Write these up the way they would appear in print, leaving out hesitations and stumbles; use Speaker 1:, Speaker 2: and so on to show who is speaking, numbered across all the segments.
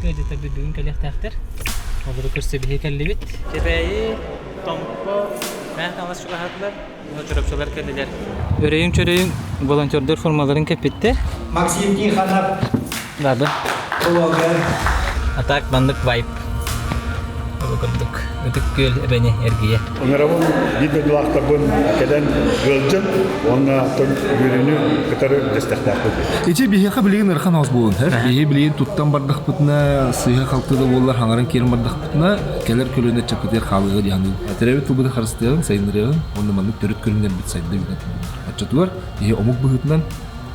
Speaker 1: ödete büdüğün kalektahtır. Olur kursu bir heykelli bit. Kepeyi, tompo, ben kalas şu rahatlar. Bu çorapçılar kelliler. Öreğin çöreğin volontörler formaların kepitti.
Speaker 2: Maksim ki kanap.
Speaker 1: Ladı.
Speaker 2: Olagar.
Speaker 1: Atak bandık vibe. Kurduk. Ötük göl ebeni ergiye.
Speaker 3: Onlara bu bir de kulakta bun keden gölcün ona tüm ürünü katarı destekler.
Speaker 4: Ece bihe bilgin erkan az bulun her. Bihe bilgin tuttan bardak putna sıha kalktı da bollar hangaran kerim bardak putna keler kölüne çapıtır kalığı diyandı. Aterevi tubuda karıstığın sayınırığın onu manlık törüt körünler bit saydı binet. Açatılar bihe omuk buhutnan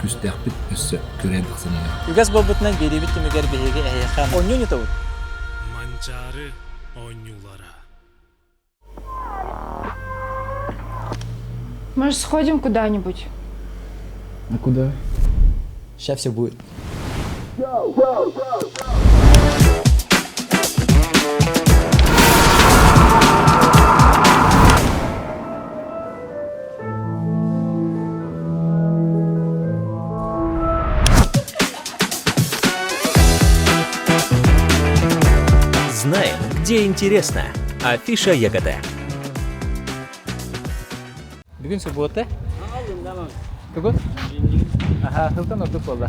Speaker 4: küsteh bit össe kören tıksın ya.
Speaker 1: Ugas bobutnan geri bitti müger bihege ehyakan. Onyun yutavut.
Speaker 5: Mancarı onyulara.
Speaker 6: Может, сходим куда-нибудь?
Speaker 2: А куда? Сейчас все будет.
Speaker 7: Знаем, где интересно. Афиша ягода.
Speaker 1: Bugün subota. Tugut? Aha, hıldan orduk valla.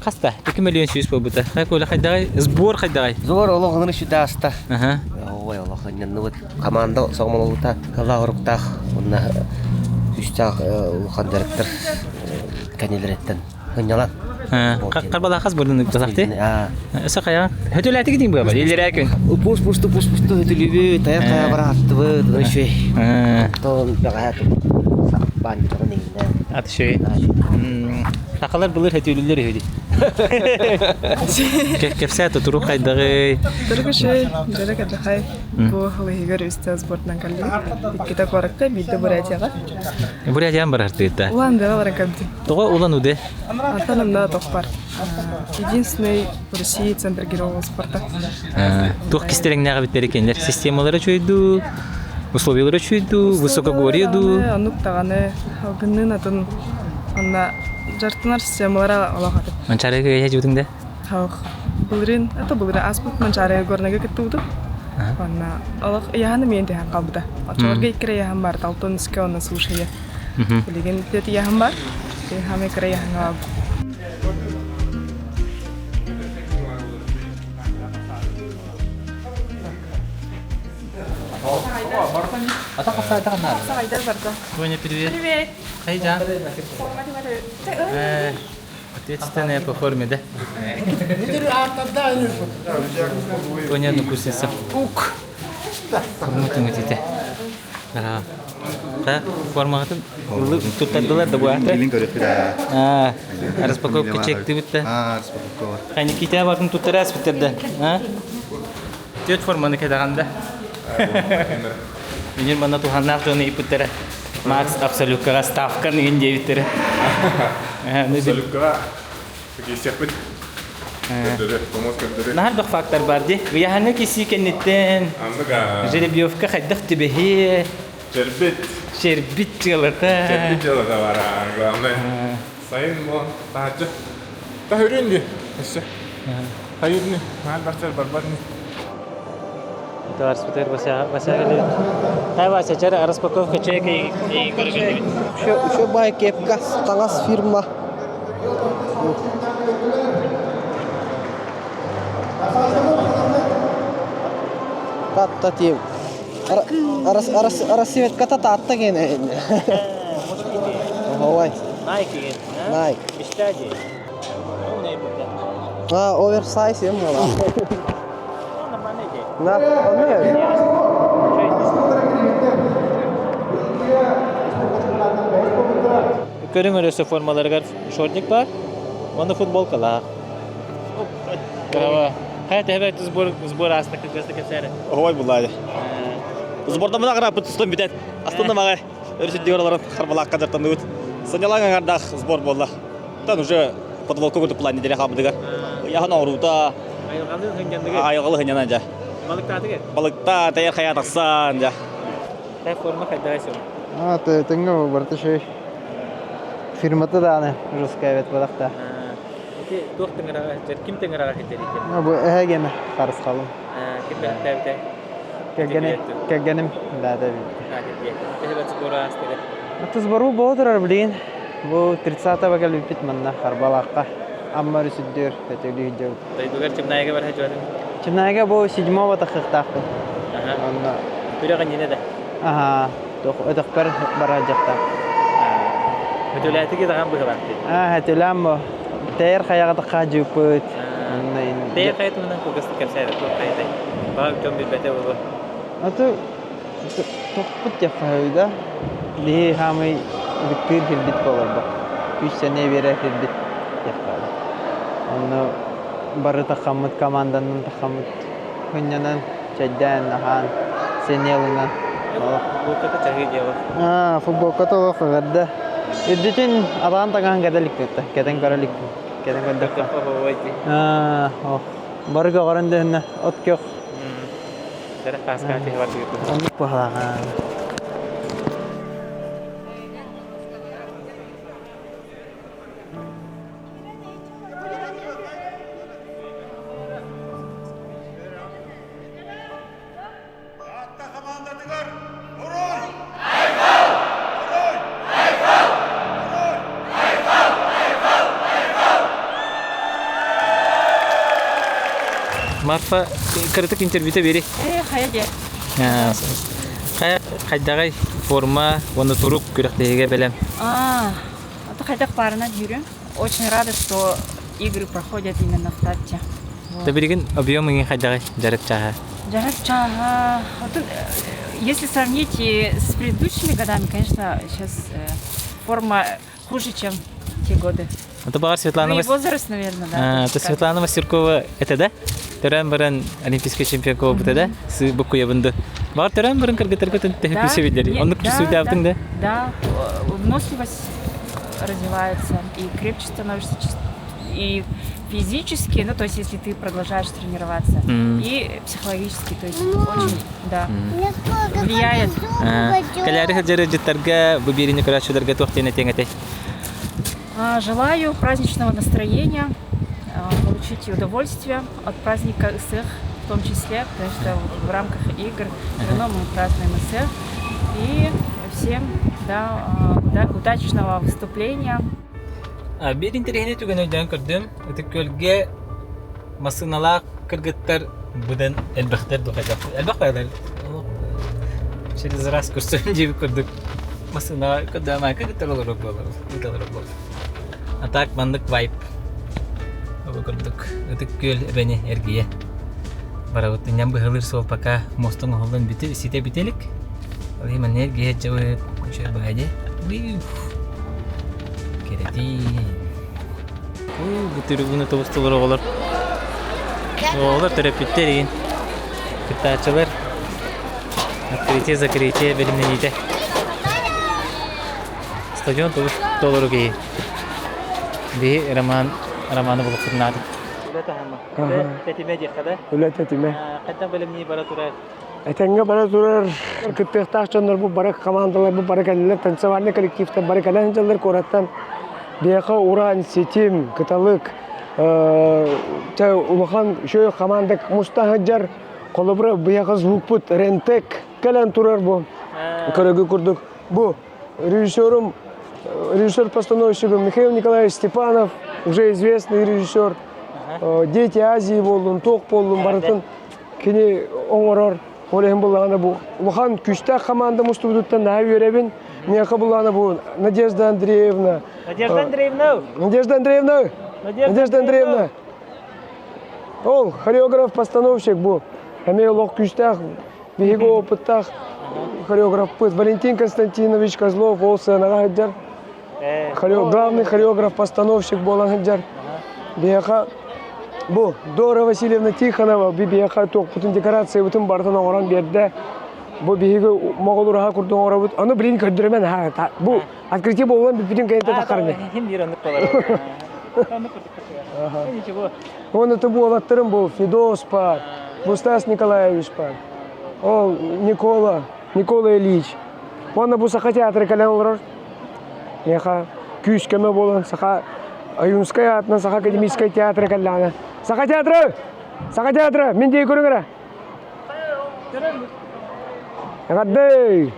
Speaker 1: Kasta, 2 milyon süs bu buta. Hay kola haydagay, zbor haydagay.
Speaker 8: Zor Allah'ın işi dasta.
Speaker 1: Aha.
Speaker 8: Oy Allah'ın yanında komanda soğumalıta. Allah urukta. Bunlar üstak ukandaktır. Kanileretten. Hınyalan.
Speaker 1: Karbala khas burdun tazaqti. Asa qaya. Hötülati gidin bu baba. İleri gün.
Speaker 8: Pus ötülübü tayar kaya barattı bu. Dön şey. Ton bagayat. Ban tanıyın.
Speaker 1: At şey. Taqalar bulur hötülüleri hödi. Kefsat turuk haydagay.
Speaker 9: Только şey, direkt atay. Bu hıgır üstaz sportdan kaldı. Kita korakta bir de buraya çıkar.
Speaker 1: Buraya jam barartı ita.
Speaker 9: Ulan da var kaldı.
Speaker 1: Toğa ulan ude.
Speaker 9: Атанамда тохпар. Единственный в России центр героев спорта.
Speaker 1: Тух кистерең нага биттер экенлер. Системалары чөйдү, условиялары чөйдү, высокогорьеду.
Speaker 9: Анук таганы гыннын атын анда жартынар системалары алахаты.
Speaker 1: Манчарыга я жудуңда.
Speaker 9: Хах. Булрин, ата булрин аспут манчары горнага кеттуду. Анна алах яны менде калбыда. Ачаларга икре яһан бар, талтон иске аны слушая. Билген тети яһан бар. Хаме икре яһан.
Speaker 1: Ата каса тагынар.
Speaker 9: Сайдар барда.
Speaker 1: Тоня, привет.
Speaker 9: Привет.
Speaker 1: Хайжан. Ответственная по форме, да? Тоня, ну кусится. Ук. Формату мутите. Да. Да, форма это. Тут так было, да будет. Распаковка чек ты вот.
Speaker 3: Распаковка.
Speaker 1: Hani kita bakın tutarız bitirdi. Ha? Tiyot formanı kedaganda. Benim bana tuhanlar tonu iputere. Max absolut kara stavka ningen jevitere.
Speaker 3: Absolut kara. Geçecek.
Speaker 1: Nahar da faktör vardı. Ve yani kisi kenitten. Jelebiyovka xaddak tibehi. Şerbet çikolata.
Speaker 3: Şerbet çikolata var ha. Sayın bu tahaccı. Tahürün diye. Hayır ne? Mahal bahçer barbar ne?
Speaker 1: Это распитер вася гали. Тай вася чара распаковка чека и короче.
Speaker 8: Şu bay kepka talas firma. Katta tiyem. Arasıvet kata tatta gene. Havay.
Speaker 1: Nike.
Speaker 8: Nike.
Speaker 1: İşteci. O ne bu?
Speaker 8: Ha oversize yem valla. Na, anlıyor.
Speaker 1: Körün öyleyse formaları var. Şortlik var. Onda futbolka la. Bravo. Hayat evet sbor aslında kırkızlık hepsine.
Speaker 8: Ой, булайды. Сборда мына қарап тұстым бітет. Астында мағай. Өрсет диорларын қарбалақ қадыртан өт. Санялаған ардақ сбор болды. Тан уже подволку көрді план неделе қабыдыға. Яғын аурута. Айғалы хынянан жа.
Speaker 1: Balıkta tık.
Speaker 8: Balıkta tayar kaya taksan жа.
Speaker 1: Тай форма кайдайсың.
Speaker 8: Tengo parte şey. Firmata da ne? Ruskaya vet balıkta.
Speaker 1: Ити туох тыңыраға хетер, ким тыңыраға хетер екен?
Speaker 2: Bu ehegeme karıs kalım.
Speaker 1: Ким бәліктәбіте?
Speaker 2: Keggenim da da.
Speaker 1: Эхебет спора астыгы.
Speaker 2: Atız baru boğdurar bilin. Bu 30-та bakal bit manna harbalaqqa. Amma rüsüddür öteli hüccev.
Speaker 1: Тайдугар чымнайга бар хәҗвадым.
Speaker 2: Чимнайга bu 7-ва тахыктақпы. Онна.
Speaker 1: Бирәгән нене дә.
Speaker 2: Ага. Ödökper barajaqta.
Speaker 1: Хөтөләтиге даган быгы бакты.
Speaker 2: Hətüləm bu. Təyər xayaqda qacıpıt.
Speaker 1: Тәйер кайтымынан күгәсте кәлсәйдә тук кайдай. Баг төм бит бәтә булды.
Speaker 2: Atı toqput yapaydı. Lihi hamı bitkir hirbit qolardı. 3 sene verə hirbit yapaydı. Onu barı taxamut komandanın taxamut. Hünyanan çədən nahan senelina.
Speaker 1: Bu kata çəgi deyir.
Speaker 2: Futbol katı qırdı. Üddütün adan tağan qədəlik tutdu. Kədən qaralik. Kədən qadaq. Barı qarında hünə ot yox.
Speaker 1: Sərə qasqatı var deyir.
Speaker 2: Onu pahlagan.
Speaker 1: Марфа критик интервьюте бери.
Speaker 6: Хаяде.
Speaker 1: Кайдагай форма, оны туруп күрәктәге беләм.
Speaker 6: Это хайдак парна жүрүм. Очень рада, что игры проходят именно в Татче.
Speaker 1: Табирген объемы кайдагай жарып чага.
Speaker 6: Если сравнить с предыдущими годами, конечно, сейчас форма хуже, чем те годы.
Speaker 1: Это была Светлана
Speaker 6: возраст, наверное, да.
Speaker 1: Это Светлана Мастеркова, это да? Төрән баран олимпийский чемпионка бу да? Сы бу куябынды. Бар төрән баран кыргыттарга тәхлисе бидер. Онны күрсәтә аптың да?
Speaker 6: Да, выносливость развивается и крепче становишься, и физически, ну то есть если ты продолжаешь тренироваться, и психологически, то есть очень, да, влияет.
Speaker 1: Каляры хаджары життарга бу бирине көрәчүләргә тохтене теңәтә.
Speaker 6: Желаю праздничного настроения, получить удовольствие от праздника ИСЭХ, в том числе, потому что в рамках игр равно мы празднуем ИСЭХ. И всем удачного выступления.
Speaker 1: Bir internet tügən ödən gördüm. Ötükölgə masınalar kırgıtlar budan elbəxtər doğacaq. Elbəxtər. Через раз курсын gibi gördük. Masınalar kadama kırgıtlar olur. А так мандык вайп. Оба көрдүк. Өтүккөл бени эргие. Барабыт ням быгылыр сол пока мостың холдан бите сите бителик. Али мен эргие жабы көчө байде. Керети. Бутыры буны тобустулар оголор. Оголор терапевттер еген. Кытачылар. Открытие, закрытие белимнен ите. Стадион толору кей. Bi Ramanı bulup fırnadı. Tetime diye kadar.
Speaker 10: Öyle tetime.
Speaker 1: Kaçtan bölümünü bara turar.
Speaker 10: Etenge bara turar. Kıttıktaşçılar bu barak komandalar bu barak anneler tansivarlı kolektifte barak anneler korattan. Biyaka uran setim kıtalık. Te uluhan şöyle komandak mustahacar. Kolobra biyaka zvukput rentek kalen turar bu. Körügü kurduk. Bu режиссер-постановщик Михаил Николаевич Степанов, уже известный режиссер. Дети Азии болдун, тоқ болдун, барытын кене оңорор. Олеген булганы бу. Лухан күчтә команда мустудуттан да беребин. Мияка булганы бу Надежда Андреевна. Надежда Андреевна. Ол хореограф, постановщик бу. Әме лох күчтә биге опыттах хореограф Валентин Константинович Козлов болса нагадjar. Главный хореограф, постановщик болан хаджар. Бияка бу Дора Васильевна Тихонова бияка тоқ бүтін декорация бүтін бартын оңыран берді. Бу биге моғол ураға күрді оңыра бүт. Аны білін көрдіремен. Бу открытие болған бүтін кайынты тақармен. Оны ты бу олаттырым бу Федос бар, бу Стас Николаевич бар. Ол Никола Ильич. Оны бу сақа театры кәлен олар. Яха күш көмі болын, сақа Аюнская атынан Саха академическая театры каллана. Саха театры! Саха театры! Мен дей көріңірі. Ағаддай!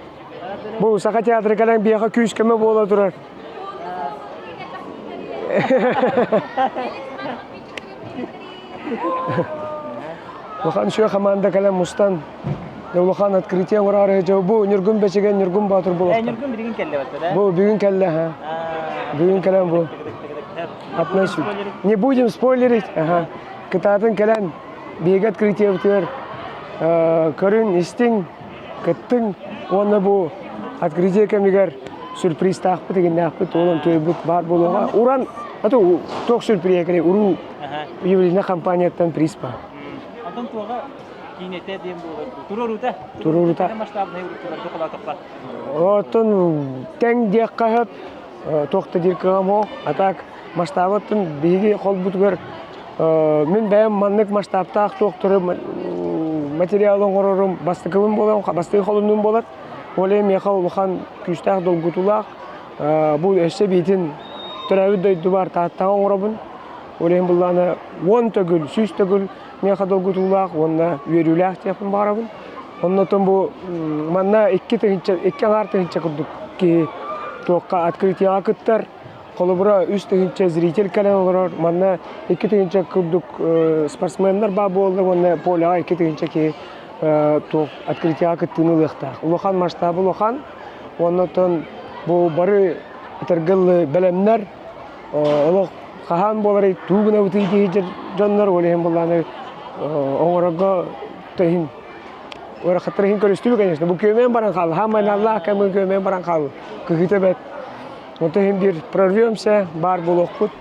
Speaker 10: Бұл Саха театры каллан бияға күйіс кәмі бола тұрар. Лохан шуя команда каллан мустан. Улахан открытие урары жау. Бұл Нюргун бәчеген Нюргун батыр бұл.
Speaker 1: Нюргун бүгін кәлі бәтті, да?
Speaker 10: Бұл бүгін кәлі, ха. Бүгін кәлән бұл. Отношу. Не будем спойлерить. Ага. Кытатын кәлән бейгі открытие бұтыр. Көрін, істің, кыттың. Оны бұл открытие кәмегер сюрприз тақпы деген нақпыт. Олын той бұт бар болуға. Уран, тоқ сюрприз кәлі. Уру явление компанияттан приз ба.
Speaker 1: Атын туаға кинете дейм болды. Турурута.
Speaker 10: Турурута.
Speaker 1: Масштабный уруталар тоқала тоқпа.
Speaker 10: Отын тәң дек қағып, тоқты диркіғам оқ. Атак масштабыттың бейге қол бұтығыр. Мен бәйім маннық масштабтақ тоқтыры материалын ғырырым бастықылым болам, бастығы қолымның болат. Олайым еқал ұлған күштақ долгутулақ. Бұл өсі бейтін түрәуі дөйді бар тағаттаған ғырабын. Олайым бұлланы 10 төгіл, 100 төгіл меқа долгутулақ, онына үйеріләқ тепін барабын. Оннотон бұл манна 2 аңар тығынша күрдік ки тоққа открытияға күттір. Қолы бұра 3 тығынша зритель кәлен олар. Манна 2 тығынша күрдік спортсменлер ба болды. Онна поляға 2 тығынша ки тоқ открытияға күттіні лықтақ. Улахан масштабы улахан. Оннотон бұл бары тіргіл бәлемнер. Олық қахан болары туғына өтейді жонлар. Олайын бұланы оңырығы түйін. Ora khatrahin көрөстү, конечно. Бу көмөн баран калды. Хамман Аллах кем көмөн баран калды. Кыгытабет. Отын бир прорвемся, бар болокпут.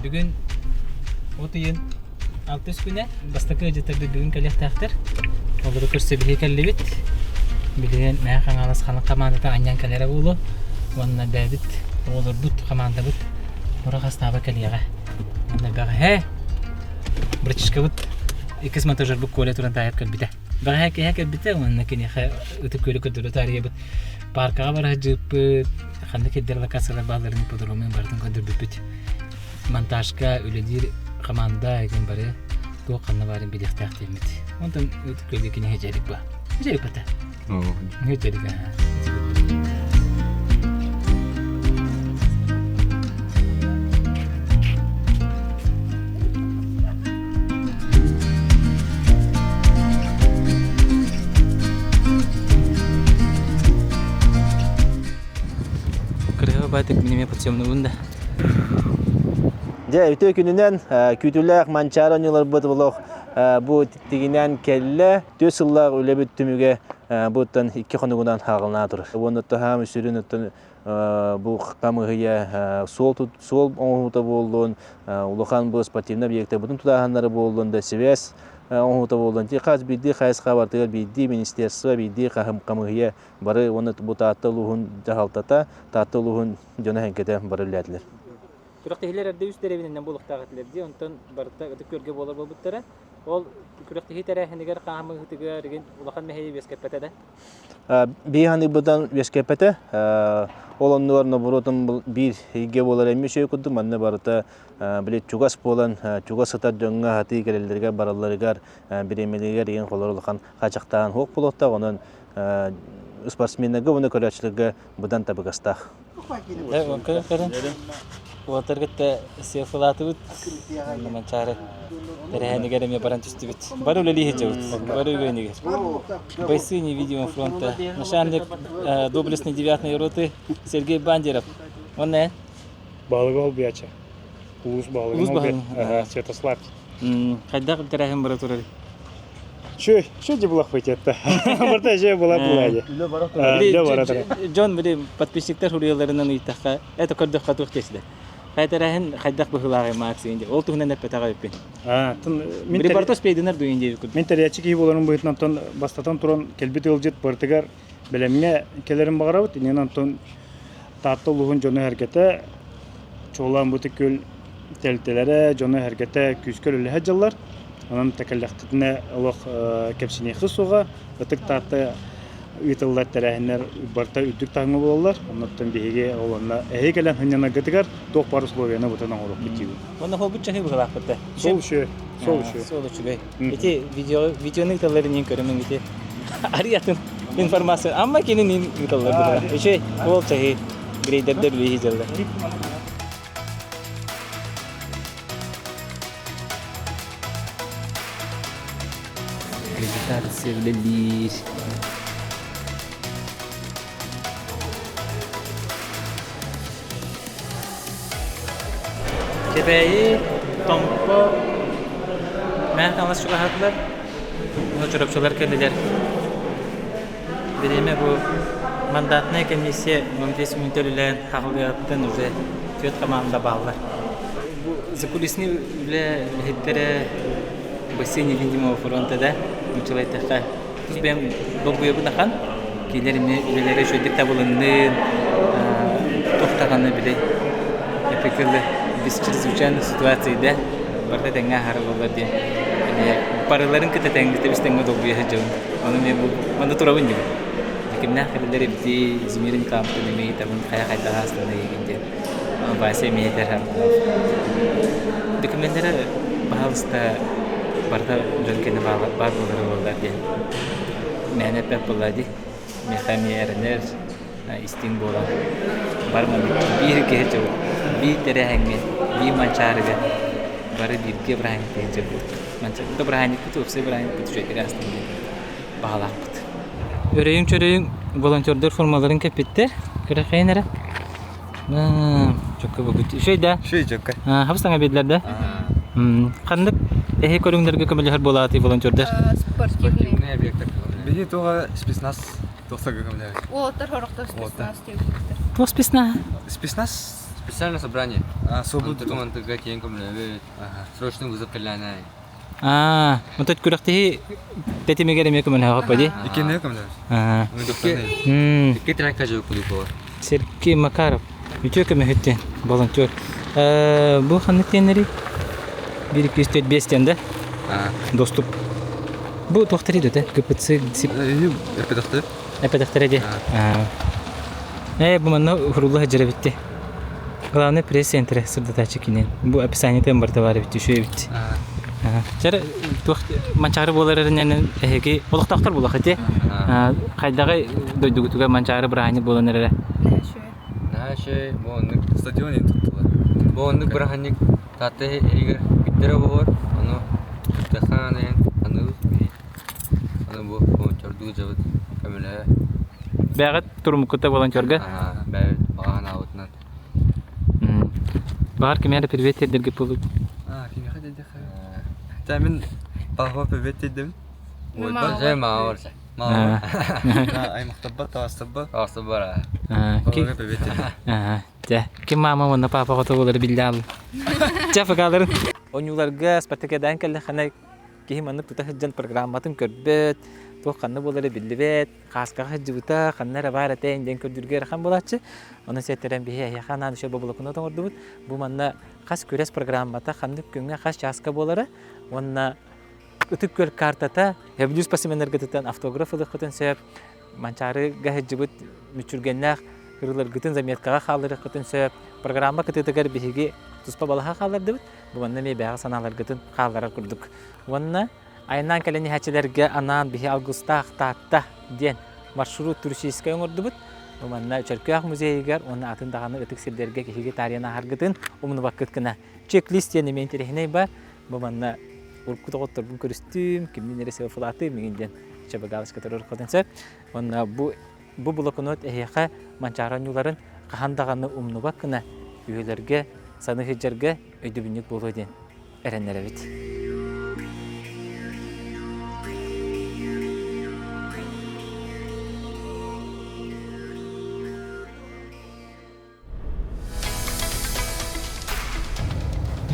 Speaker 1: Бүгүн отыйын 6 күнә бастакы жетерде бүгүн калектактыр. Олар көрсө бир келебит. Билген мәхан алас ханы командада аньян калера болу. Онна Давид, олар бут команда бут. Ора хастаба калега. Онна бага бричка бут. Икес монтажер бу коле туран таяп калбите. Бага هيك بتاع انك يا وتكل كدر تاريخ باركا بره جيب خليك تدير لك اسئله بعض اللي بيقدروا من برضه كدر بيت монтажка өледир команда экен баре то канна барын бидих тактимит онтон өткөлгө кине хежелик ба жеп бата не телега Батык минеме подсемный вунда.
Speaker 2: Де өтө күнүнөн күтүлөк манчаронюлар бутулук бу тигинен келле 4 жыллар үлебит түмүгө буттан 2 хонугунан хагылна тур. Онотто хам сүрүнөттөн бу камыгыя сол оңута болдун, улахан бу спортивный объекте бутун тудаханнары болдун да связь оңута болдун. Тиказ бидди хайска бартыгар бидди министерство бидди камыгыя бары онот бутаттылугун жахалтата таттылугун жона хенкете бары ләтлер.
Speaker 1: Күрәктәһиләр әдә үз дәрәвеннән булыктагытлар ди, онтан барта көргә булар булыптара. Ол күрәктәһи тәрәһенегәр каһамы хитегә дигән улахан мәһәй бескәпәтәдә.
Speaker 2: Биханы будан бескәпәтә. Ол оннорны буротын бир иге булар эмеше күдү манна барта билет чугас болан чугасата дөңгә хати келеләргә баралларга биремелегә дигән холорлыгын хачактан хок булотта онын спортсменнәргә уны көрәчлегә будан табыгастах. Ватыргытта сефалатыбыт манчары терәһенегәр эме баран түстүбүт. Бар үлели хеҗәбит. Бар үлегенегер. Бойцы невидимого фронта. Начальник доблестной 9-й роты Сергей Бандеров. Он не?
Speaker 11: Балыгол бияча. Улус балыгол. Ага, Святослав.
Speaker 1: Кайда терәһен бара турар.
Speaker 11: Что деблах пойти-то? Барта же была булади.
Speaker 1: Джон бире подписчиктер хурияларынан ыйтака. Это көрдөх катук тесде. Кайтараһын хайдак быхлагы макс инде. Ол тугунан эпетага өппен. Мен репортаж пейдинер дуинде.
Speaker 11: Мен терячик ий боларын быйтнан тон бастатан туран келбит ылжыт бартыгар белемме келерин багарабыт. Инен тон таттылыгын жона хәрәкәте чолан бутыкөл телтеләре жона хәрәкәте күскөл хәҗҗаллар. Анан тәкәлләхтенә улык кепсине хысуга, битек татты итыллар тәрәһеннәр барта үдүк таңы булалар. Оннан биһиге олонна эһи келән хыннана гытыгар тох пар условияны бутана урып битиги.
Speaker 1: Онна хол бутчаны булак битте.
Speaker 11: Сол үшө.
Speaker 1: Сол үшүгэй. Эти видеоны таларын көрөмүн эти. Ариятын информация амма кенин италлар. Эше ол чаги грейдердер лихизелдер. Гравитация влились. Кебеи, томпо, мен таныс чугаһатлар, чурапчылар келдилер. Береме бу мандатная комиссия мөмкинс мүнтөлүлән хагылыяттан уже төт команда баллар. Бу закулисный үле хеттере бассейн невидимого фронта да, мучылайтака. Бем добуя бунахан, килерме үлелере шөйдик табылынын тоқтағаны биле. Эпекеле biz чрезвычайной ситуацияда барда теңге харалар дим. Параларын кете теңге biz теңге добуя хәҗәү. Аны мен бу мында турабын дип. Кимнәр хәлләре бити измирин кампы неме табын кая-кайда астында егенде. Басе метр. Документлары баһалыста барда өлкәне бар булдырылар ди. Мәне пеп булады. Механизмнер истин була. Бармы бир кечә bir terehenge, bir mancarga, bari birke berani tejeb. Mancar itu berani itu, saya berani itu jadi aslında bahalar bud. Öreyin çöreyin volontörler formaların kepitte, kira kaynara. Çok kabul. Şey de.
Speaker 12: Şey çok.
Speaker 1: Hapis tangga bedlerde. Kandık körünglerge kömeliher bolati volontörler.
Speaker 12: Спортивный объект. Беги туга спецназ тохсага көмөлөр.
Speaker 13: О, торхорокто спецназ деп.
Speaker 1: То спецназ.
Speaker 12: Спецназ специальное собрание. Свобода командага кең көмөлөр. Срочный вызов келгенай.
Speaker 1: Вот это курахты тетимегере мекөмөн хакпади.
Speaker 12: Икене көмөлөр. Икки тренка жок булуу.
Speaker 1: Сергей Макаров. Үчөкө мехеттен волонтер. Бу ханнетенери 1-2-5 тенде. Доступ. Бу тохтары да, КПЦ дип. Эпедахтер. Бу манна хурулла жарабитти. Главный пресс-центр сырдата чекинен. Бу описаниятен барда бар бит, шуй бит. Жара тохт манчары боларынан эге олуктактар була хати. Кайдагы дойдугутуга манчары брахани боланара.
Speaker 12: Наше бонник стадионе туттулар. Бонник брахани тате эгер биттер бор, аны таханен, аны бу волонтердуг жабыт камела.
Speaker 1: Бәгат турмукта волонтерга.
Speaker 12: Бәгат багана аутнат.
Speaker 1: Бар кемәре привет edерге булып.
Speaker 12: Кемәре дәдә. Тәмин багы привет edем. Ой, бәҗә мавыр. Ай мактаба тастаба. Тастаба. Багы привет edem.
Speaker 1: Тә. Кем мама монда папа гото булыр билдал. Чафагаларын. Онюларга спартакиадан келде ханай кихиманны тутахҗан программатын көрбөт. Тоққанны болары билбет, қасқаға жыбыта, қаннара бар әтейін ден көрдіргер қан болатшы. Оны сеттерен бейе яқанан үші бабылықына тоңырды бұд. Бұл манна қас көрес программата қандық күнге қас жасқа болары. Онна үтік көл картата, әбілюс пасыменлерге тұтан автографылық құтын сөп, манчары ғағы жыбыт мүчіргеннәқ, кырылар ғытын заметкаға қалыры құтын сөп, программа күтетігер бейге тұспа балаға қалырды бұд. Бұл манна мей бәға саналар ғытын қалыра күрдік. Онна айнан кәлені хәчелерге анан бихи августа ақтатта ден маршрут туристический оңырды бұд. Уманна Чөркөк музейгер, оны атындағаны өтік сілдерге кешеге тарияна харгытын, умыны бақыт кіна чек-лист ені мен терехіней бар. Уманна ұрқыт оғыттырбын көрістім, кімнен әресе ұфылаты, мегенден чабагалышқа тұрыр қотын сөп. Онна бұ блокнот әйеқа манчаран юларын қағандағаны умыны бақ кіна үйелерге, саны хеджерге өйдібінек болу ден әренлері бет.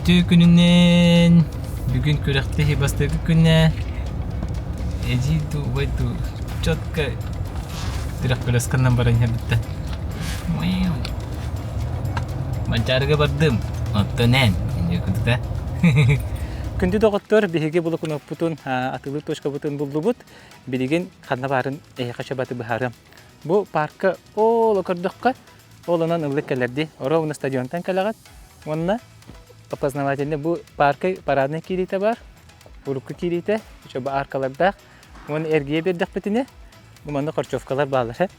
Speaker 1: Gününden bugün kürekte bastı gününe ejitu waitu çotka direk belaskan nambarannya bitta mancarga bardım otonen ini kuda Күнді доғыттыр беге бұлы күн бұтын атылы точка бұтын бұлды бұт, білеген қанна барын қаша баты бұхарым. Бұл паркы ол оқырдыққа, олынан ұлы кәлерді, оровны стадионтан кәліғат. Онына опознавательный бұл паркы парадный керейті бар, ұрыққы керейті, үші арқалардақ. Оны әргеге бердік бітіне, бұманды қорчовкалар бағылыр.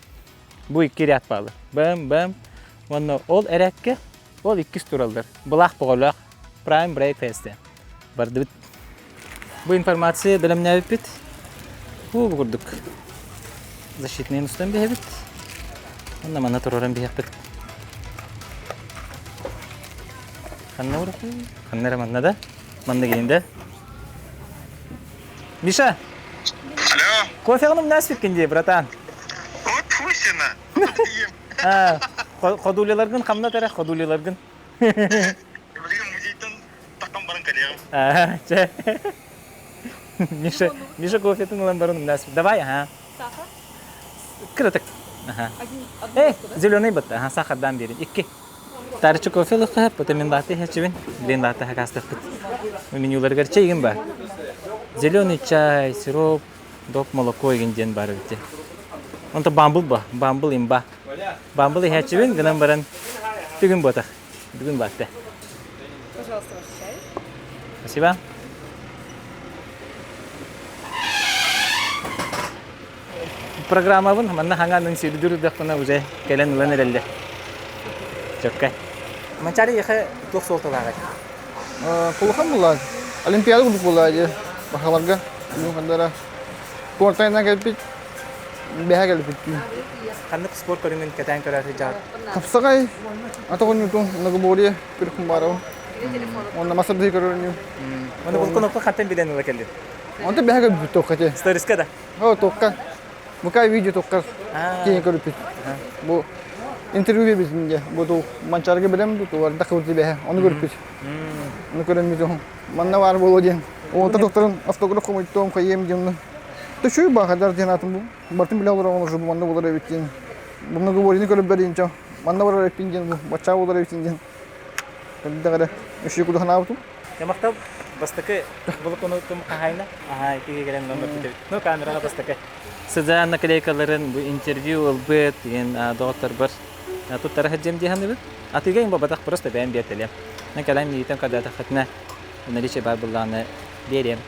Speaker 1: Бұл екі ряд бағылыр. Бәм. Оны ол әрәкке, ол 2 туралдар. Бұлақ бұғылақ, Prime Break Fest'e. Bardı bit. Bu informasiya bilimne bit. Bu kurduk. Защитный устан бит. Онда мана туроран бит. Ханна урак. Ханнара маннада. Манда келинде. Миша.
Speaker 14: Алло.
Speaker 1: Кофе алып нас биткенде, братан.
Speaker 14: Вот вкусно.
Speaker 1: Ходуляларгын камна тара ходуляларгын. Миша кофетің ұлан барын мұнасып. Давай,
Speaker 6: Сахар?
Speaker 1: Кірітік. Зеленый бұтты, сахардан берін. 2. Тарычы кофе лұқы, бұты мен баты хәчівін. Білен баты хақастық бұт. Менюлар чайгін бар. Зеленый чай, сироп, доп молоко егінден бар өтте. Онта бамбыл ба, бамбыл имба. Бамбыл хәчівін, гынан баран бүгін бұтық. Бүгін баты.
Speaker 6: Пожалуйста, ваш чай.
Speaker 1: Спасибо. Программа вон, манна ханганын сүйдүрүдүк мына уже келен улан элелде. Чокка. Манчари яха ток солталага.
Speaker 15: Кулхан була. Олимпиада булуп булады. Бахаларга, кандара. Спортайна келип бега келип.
Speaker 1: Кандык спорт көрүнүн кетен көрөтү жаат.
Speaker 15: Капсагай атогонутун нагобори кыркым барау. Онда масабды көрүнү.
Speaker 1: Оны бул конопка каттен билен ула келди.
Speaker 15: Онда бега келип токкате.
Speaker 1: Сториска да.
Speaker 15: Токка. Букай видео токка. Кийин көрүп. Бу интервью безинде. Бу манчарга билем бу туарда кылды бега. Оны көрүп. Оны көрүнү. Манна бар болоден. Онда докторун автограф комуйттом кайем дем. Төшүй багадар денатым бу. Бартын биле олар оны манда болар эбитин. Буны говорини көрүп беринче. Манда бар эпинден бу. Бача болар эбитин. Кандагара үшү куду ханабыту.
Speaker 1: Ямактап бастакы бул конотум кахайна. Киге келен номер битет. Ну камерага бастакы. Сызан наклейкаларын бу интервью албыт деген доктор бар. Тут тарахаджем дигән бит. Атыга ин бабатак просто бәм бетелем. Мен калам нитем кадата хатна. Наличие бар булланы берем.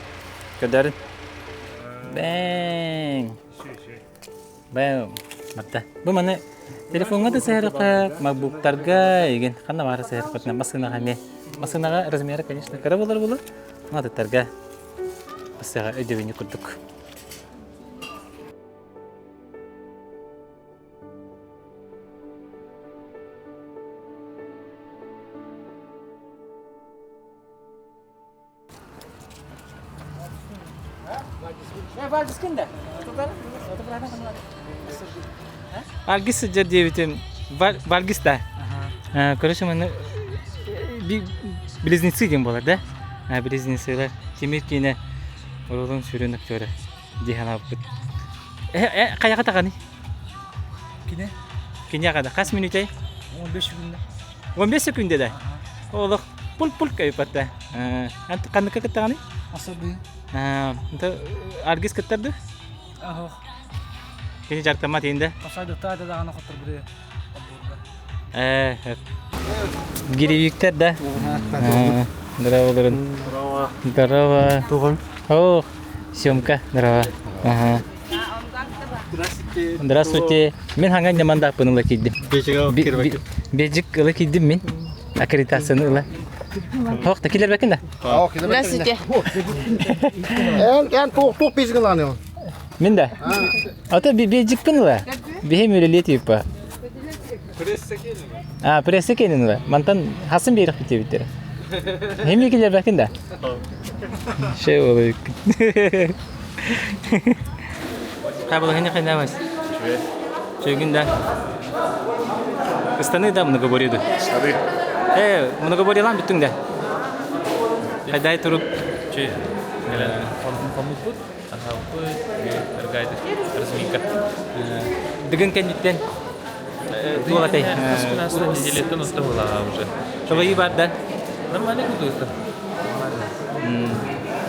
Speaker 1: Көдөрүн. Бәң. Бәм. Матта. Бу маны телефонга да сәһәрәкә, макбуктарга еген кана бары сәһәрәкәтне масынага ме. Масынага размеры, конечно, кара булар булар. Надо тарга. Басага өдөвүнү курдук. Valgis saja dia bikin valgis dah. Kalau cuma близнецы yang boleh dah. Близнецы lah. Timur kini orang suruh nak cora di halaput. Kayak kata kan ni? Kini kata. Kas minit aja? 15 sekunda dah. Oh, pul kayu patah. Antu kan kata kan ni?
Speaker 15: Asabi.
Speaker 1: Untuk argis ketar tu? Kini jarta mati indah.
Speaker 15: Pasal ada anak kotor beri.
Speaker 1: Giri yükler dah. Darah ulurun. Darah.
Speaker 15: Tuhon.
Speaker 1: Oh, syomka darah. Здравствуйте. Мен ханган jamanda pun ulah kidim. Bejik ulah kidim min. Akreditasinya ulah. Hok, takiler bakın da.
Speaker 6: Здравствуйте.
Speaker 15: En tok bizgin lan ya.
Speaker 1: Min da. Ata bejik pun ulah. Behem öyle liyeti pa. Presse kenin ulah. Mantan hasım bir rakit bitir. Hem ikiler bakın da. Şey oluyor. Kabul hanya kena mas. Çünkü da. Kıstanı da много говорит. Много говорит lan bütün de. Haydi turup. Şey. Pamukut. Apa? Terkait resmika. Dengan kandidat. Dua latih. Sekarang неделе это настало уже. Что вы и барда? Нормально куда-то.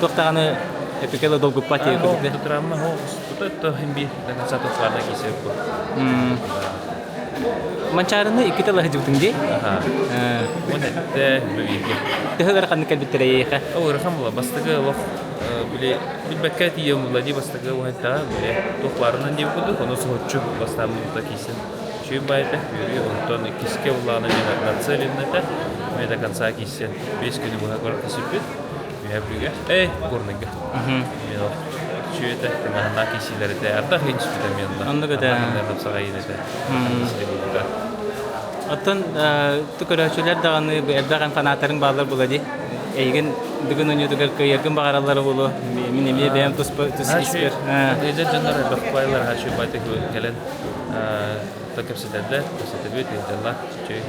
Speaker 1: тоқтағаны эпикело долго платье курде.
Speaker 16: Драма хо то химби да конца то плана кисепко.
Speaker 1: Манчарыны икки тала хажыбытыңди.
Speaker 16: Вот это бивиге.
Speaker 1: Тэхэр каны калбиттерейха.
Speaker 16: Рахам була бастыгы лох биле билбеккет ием булади бастыгы вайта биле токларынан деп буду. Оны сочу бастамын да кисен. Чүй байта юри онтон киске уланы мен нацеленнете. Мен до конца кисен. 5 күн була кор кисепет. Я биге. Горнага. Чүй это на кисилерде арда хинч битаменда.
Speaker 1: Андыга да.
Speaker 16: Сагайнете.
Speaker 1: Оттон түкөрөчүлөр даганы эрдаган фанаттарын баалар булади. Эйген бүгүн өнөдөгөр көйөргөн багаралары болу. Мен эме бем туспер.
Speaker 16: Эже жандар бакпайлар хашы байтык келен. Такепсиделде, төсөтөбөт элдела. Чүй.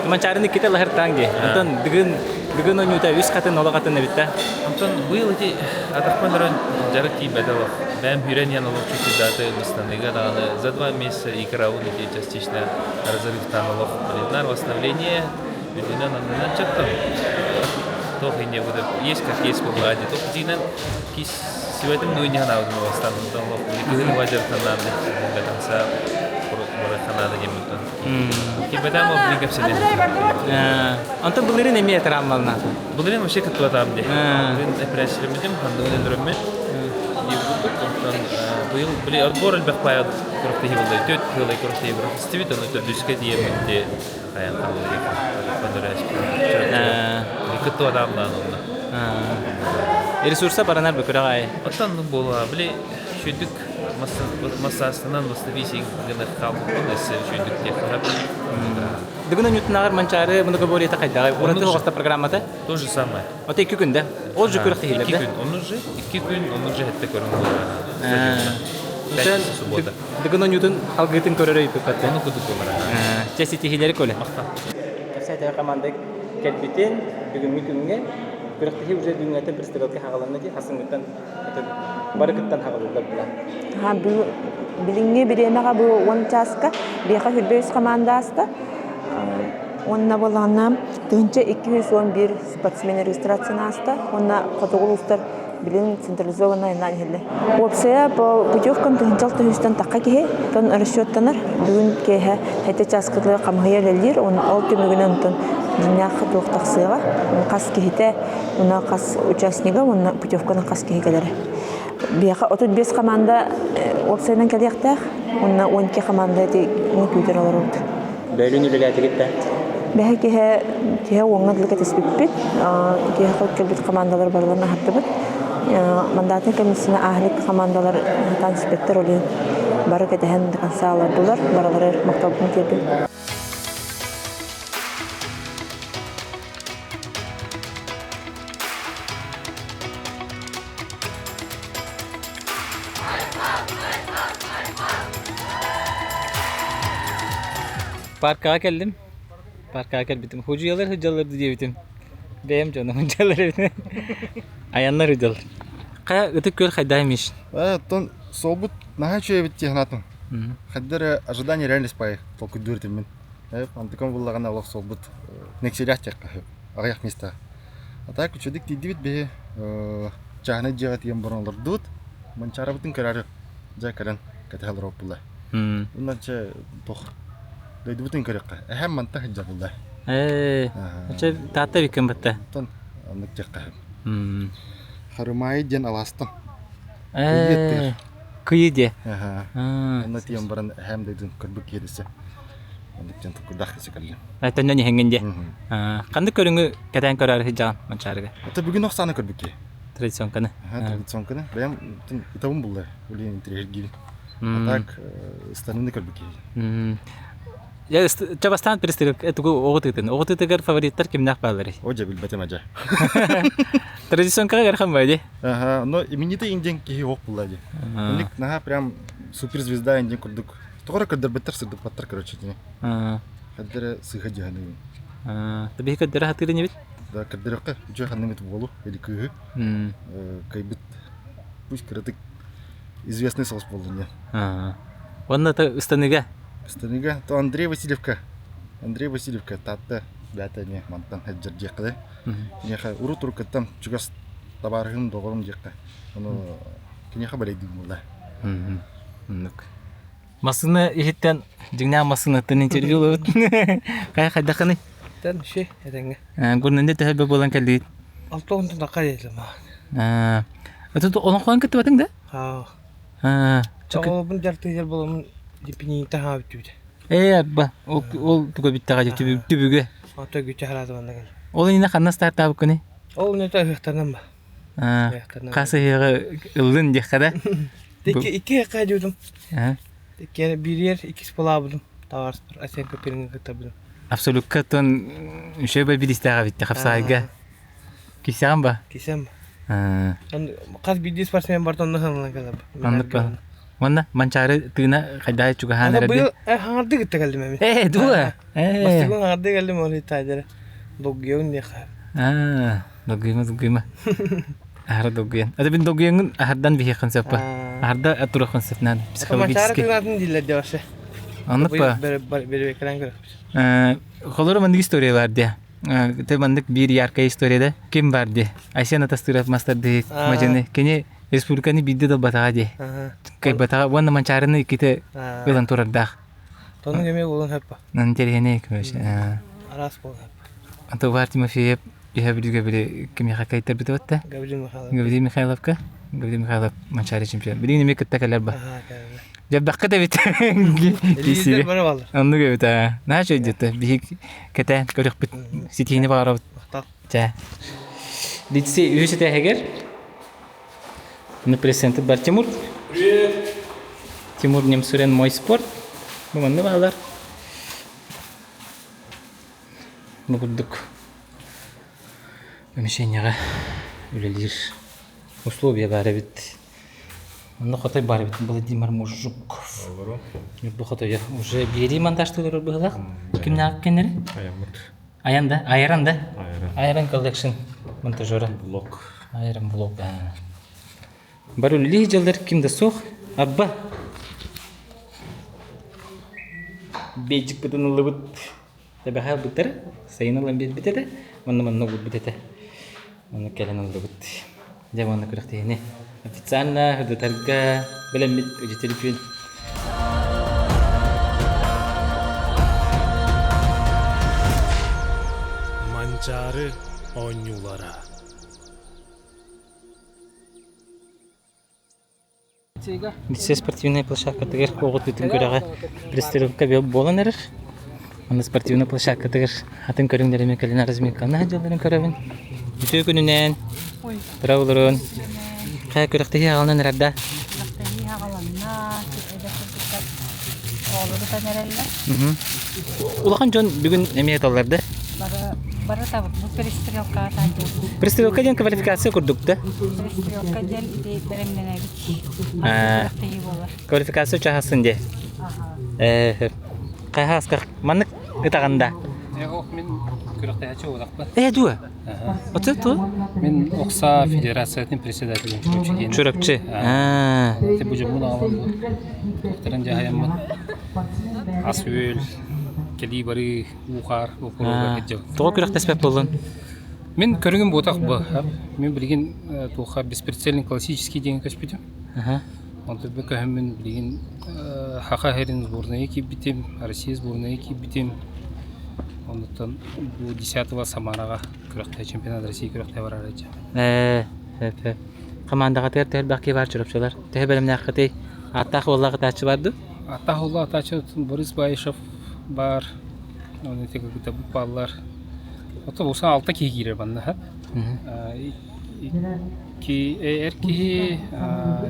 Speaker 1: Манчарыны ките лахыр танги. Оттон бүгүн өнөдө 3 катын олагатын небитте.
Speaker 16: Антон быйыл эти атакманларын жарык кийбедел. Бем хүреньян олог чуть даты настаныга даны. За 2 месяца играл эти частично разрывтан олог. На восстановление Берлина на чаттан. Toch in je wordt eerst kakjes bewaard. Toch zien en kies je weet hem nooit niet gaan houden met staan dan nog niet heel wajar dan dan met dan sa voor gaan naar je moet dan. Je bent allemaal blik op z'n.
Speaker 1: Anton belirin emi etramal na.
Speaker 16: Belirin maar zeker tot aan de. In pressie met hem gaan doen in de ruimte. Je moet dan wil beli uitboor het bepaald korte heel de tijd heel de korte heel de stuur dan het dus die met de gaan van de rest. Ikut adam dan onda.
Speaker 1: Resursa baranlar büküragay.
Speaker 16: Atan bola bile şüdük masasından vastabisi gene kaldı nese şüdük tekrar.
Speaker 1: Дыгына нютнагар манчары муну говорит такайда. Ураты хоста программада.
Speaker 16: То же самое.
Speaker 1: Вот 2 күндө. Ол же көрөк дейли, да?
Speaker 16: 2 күн, onu же хетте көрүнгөн. Пятница, суббота.
Speaker 1: Дыгына нютун алгытын көрөрөй пепатта.
Speaker 16: Onu kudu kolara.
Speaker 1: Чеси тихилери коле.
Speaker 16: Мактан.
Speaker 1: Капсайда команда келбитин бүгүнкү күнгө көрөктөй уже дүнгөтө пристрелка хагаланды ки хасыңгыттан барыкыттан хагалылар була.
Speaker 17: Ha bilinge biremega bu 10 часка беха хүлбөс командаста. Онна болгонна төнчө 211 спортсмен регистрациянаста. Онна котогулустар билин централизованный нанхеле. Опция по путевкам төнчөл төстөн такка кеhe тон расчёттанар бүгүн кеhe хете часкалар камгыялер он ол төмөгүнөн тон динях токтаксыга кас кехите уна кас участнига уна путевканы кас кехелер. Беха 35 команда опциядан келектер. Уна 12 команда ди күтөр алар.
Speaker 1: Бөлүнүлөр атыгытта.
Speaker 17: Беха кеhe оңгодлуга теспиппит. Кеhe келбит командалар барларына хаттыбыт. Мандатын комиссияна ахлик командалар танспектор олен бары кетен кансалар булар баралары мактабын келбит.
Speaker 1: Parka geldim. Parka geldim. Hıcalar diyebilirim. Benim canım hıcalar. Ayanlar hıcalar. Kaya ıtık gör haydaymış.
Speaker 15: Тон собут нахачу бит технатым. Хаддер ожидание реальность пай толку дүртим мен. Антиком буллагана Аллах собут нексерят чакка. Аяк места. А так чудик дидибит бе жахна жагат ем боронлар дут. Манчара бутын карары. Жакаран катал ропула. Унача тох. Дойдубутын каракка. Ахам манта хажабулла.
Speaker 1: Ача тата викем батта.
Speaker 15: Тон аннык жакка. Харымай ден аластан.
Speaker 1: Кыйде.
Speaker 15: Ана тием баран хам дедин көрбүк кедисе. Андык жан тукудак секелли.
Speaker 1: Айтан хенгенде. Кандай көрүнгү кадан көрөр хижан манчарга.
Speaker 15: Ата бүгүн оксаны көрбүк.
Speaker 1: Традицион кана.
Speaker 15: Традицион кана. Бем итабым булды. Улин интерьер гири. Так станыны көрбүк.
Speaker 1: Я чабастан перестрелка. Это оготытын. Оготытыгар фавориттер кимнак балары.
Speaker 15: Ожа билбетем ажа.
Speaker 1: Традицион кага гархан байди.
Speaker 15: Но именитый инден ки ок булады. Ник наха прям суперзвезда инден курдук. Тогора кадыр бетер сырдык баттар короче. Кадыр сыха жаны.
Speaker 1: Таби кадыр хатыры не бит?
Speaker 15: Да кадырка үчө ханымет болу или күйү. Кайбыт. Пусть кырдык известный соус болду не.
Speaker 1: Онна та ыстаныга.
Speaker 15: Станига, то Андрей Васильевка. Андрей Васильевка татта бята не мантан хаджар жакды. Неха урут уркаттан чугас
Speaker 18: табарыгын догорум жакка. Ону кинеха балайдым булла.
Speaker 1: Нук. Масына ихтен дигна масына тен интервью лот. Кай хадаханы?
Speaker 19: Тен ши эденге.
Speaker 1: Гурненде тәһәбе булан калдит.
Speaker 19: Алтон тен кайдым.
Speaker 1: Аты олон хуан кетеп атың да?
Speaker 19: Чакы бун жарты жер болом дипини тахап түдө.
Speaker 1: Ба, ол туга биттага түбүгө.
Speaker 19: Ата күчө харады бандаган.
Speaker 1: Ол ине ханна старт абы көне.
Speaker 19: Ол не тахтардан ба.
Speaker 1: Касы хеге ылын дехада.
Speaker 19: Iki kaydım. Yani bir yer ikisi bulamadım. Tavars bir Asenka Pirin'e katabildim.
Speaker 1: Absolut katon şey bir isteğe bitti hafsayga. Kisem ba?
Speaker 19: Kisem. Kas bir sportsmen bardan da hanımla kalab.
Speaker 1: Anladım. Mana mançarı tığına kadar çok hanırdı.
Speaker 19: Bu hanırdı gitti geldim emin.
Speaker 1: Dua.
Speaker 19: Bastı bu hanırdı geldim oraya taydır. Dogyon diye kar.
Speaker 1: Dogyon. Ahar dogyan. Ada bin dogyanın ahardan bir konsep pa. Aharda atura konsepnan psikologik.
Speaker 19: Maçara tığın diller diyorsa.
Speaker 1: Anlat pa.
Speaker 19: Bir ekran görüp.
Speaker 1: Kolora mandık istoriya vardı ya. Te mandık bir yarka istoriyada kim vardı? Ayşe natastırat master de majene. Kene Respublikanı bildi de batağa de. Kay batağa vanda mançarını ikite belan torarda.
Speaker 19: Tonun yemeği olan hep pa.
Speaker 1: Nanteriyene kmış.
Speaker 19: Aras bol hep.
Speaker 1: Anta vartı mafiyep. Я видел, как кем я хакай тербитоватта. Гаврил Михайловка. Гаврил Михайлов манчари чемпион. Билин не катта калерба. Жаб бакката бит. Киси. Анну гавит. На что идет? Бих ката корих бит. Ситини бара. Та. Дитси университет хагер. На презент бар Тимур. Привет. Тимур Немсурен мой спорт. Маманны балар. Мугудук. Помещение үлелер условия бар бит. Онда хотай бар бит Владимир Мужуков. Бу хотай уже бери монтажтылар булак. Кимне аккенер? Аянда, Айранда. Айран коллекшн монтажеры. Блок. Айран блок. Бар үлелер жылдар кимде сох? Абба. Бейжик бутын лыбыт. Табаха бутыр. Сайынылан бит битеде. Манна гуд битете. Оны келен алды бит. Жаманны күрәктәне. Официально хөдәтәргә белән бит үҗе телефон.
Speaker 5: Манчары ойнулара.
Speaker 1: Лицей спортивная площадка тегер когыт бүтүн көрәгә пристрелка бе боланыр. Аны спортивная площадка тегер атын көрүңдәреме келен разминканы җалларын көрәбен. Бүтү күнүнән. Траулырын. Кая көрәктә ягалнан радда. Улахан жон бүгүн эмият аларды.
Speaker 6: Бара табык, бу перестрелка атады.
Speaker 1: Перестрелка ден квалификация курдук да.
Speaker 6: Перестрелка ден иде беремленебит.
Speaker 1: Квалификация чахасын де. Кайхаска маннык ытаганда.
Speaker 20: Мен күрәктә ячы улакпы.
Speaker 1: Дуа. Оты то?
Speaker 20: Мен Окса федерациясының председателі чүрөкчү.
Speaker 1: Чүрөкчү.
Speaker 20: Те бу жумун алам. Докторын жаһаямын. Асүл кеди бары ухар окулга кетҗә.
Speaker 1: Тоо күрәктә себеп булган.
Speaker 20: Мен көргөн ботак бу. Мен билген туха беспредельный классический ден качпыдым. Онда бу көһөмөн билген Хахахерин сборная ки битем, Россия сборная ки битем. Ондан бу 10-го Самарага күрәктә чемпионат России күрәктә барар иде.
Speaker 1: Командага тер баки бар чырыпчылар. Те белемне хәтей аттах валлага тачы барды.
Speaker 20: Аттах валлага тачы Борис Байшев бар. Оны тек күтә бу баллар. Ото булса 6 кигире банда һәп. Ки эрки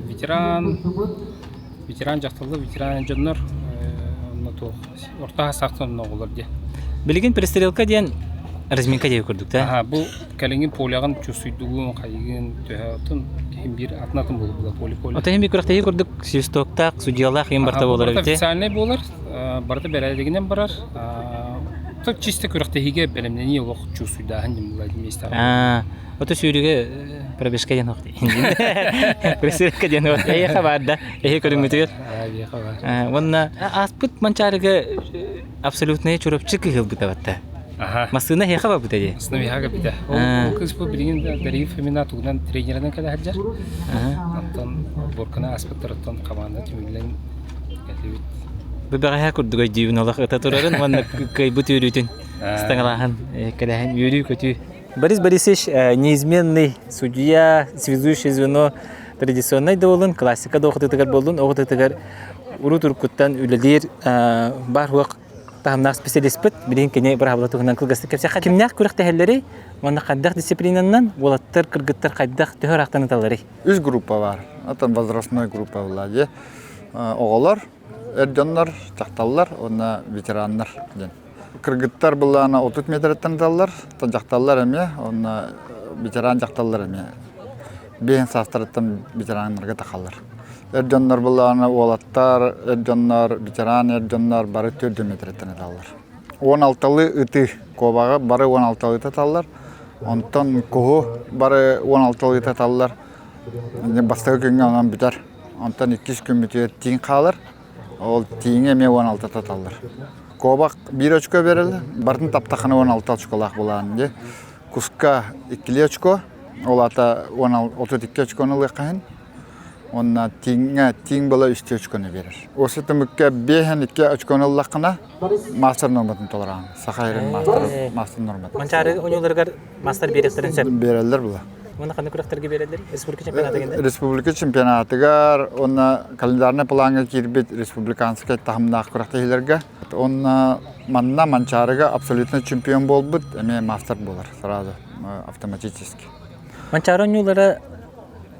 Speaker 20: ветеран жактылы ветеран жоннор онто орта сактан ногулар ди.
Speaker 1: Билген перестрелка ден разминка деп көрдүк да.
Speaker 20: Бу калеңин поляган чусуйдугун кайгын төһөтүн ким бир атнатын болду поле.
Speaker 1: Ото эми көрөктө көрдүк свистоктак судьялар ким барта болор бите.
Speaker 20: Официальный болар. Барта белелегинен барар. Так чисто көрөктө хиге белемнени лох чусуйда хандим булай местер.
Speaker 1: Ото сүйрүгө пробежка ден окты. Перестрелка ден окты. Хабарда. Көрүнгүтөр.
Speaker 20: Хабар.
Speaker 1: Вонна аспыт манчарыга абсолютный чурапчык кыл бутабатта. Масына хеха ба битеди.
Speaker 20: Основига бита. Кыз бу билген Дариф имена тугдан тренердан када хаджа. Антон Боркана аспектардан команда тимилен geldi.
Speaker 1: Бебеге курдуга дивин алах ата турарын ванна кай бутүрүтүн. Стагалахан кадахан юрий көтү. Борис Борисович неизменный судья, связующее звено традиционной доволен, классика доохотыгар болдун, оготыгар уру туркуттан үлелер бар вак тамнак специалист бит, билин кене бир хаблатыгынан кылгасты кепсе кимнак күрәктәһәлләре, моны каддак дисциплинаннан булаттыр кыргыттар каддак төһөр актан таллары.
Speaker 15: Үз группа бар. Атан возрастной группа була. Оголар, эрдоннар, такталлар, онна ветераннар ден. Кыргыттар булана 30 метрден таллар, такталлар эме, онна ветеран такталлар эме. Бен састырттан ветераннарга такаллар. Эрдоннар булана олаттар, эрдоннар, ветеран эрдоннар бары 4 метрден таллар. 16лы ыты кобага бары 16лы таллар. Онтон кого бары 16лы таллар. Не бастагы күнгән битәр. Онтон 2 күн битер тиң калыр. Ол тиңе ме 16 таллар. Кобак 1 очко берилди. Бардын таптаканы 16 очколак булган. Куска 2 очко. Ол ата 32 очконы лыкайын. Онна тиң бала 3 очконы берер. Осы түмүккө 5-2 очконы лакына мастер норматын толаран. Сахайрын мастер нормат.
Speaker 1: Манчары ойнолорга мастер берестерин сеп.
Speaker 15: Берелер була.
Speaker 1: Мына кандай күрәктәргә берәләр? Республика чемпионатыгында.
Speaker 15: Республика чемпионатыгар, онна календарны планга кирбит республиканская тахмнак күрәктәләргә. Онна манна манчарыга абсолютно чемпион болбут, эме мастер булар сразу автоматически.
Speaker 1: Манчары ойнолары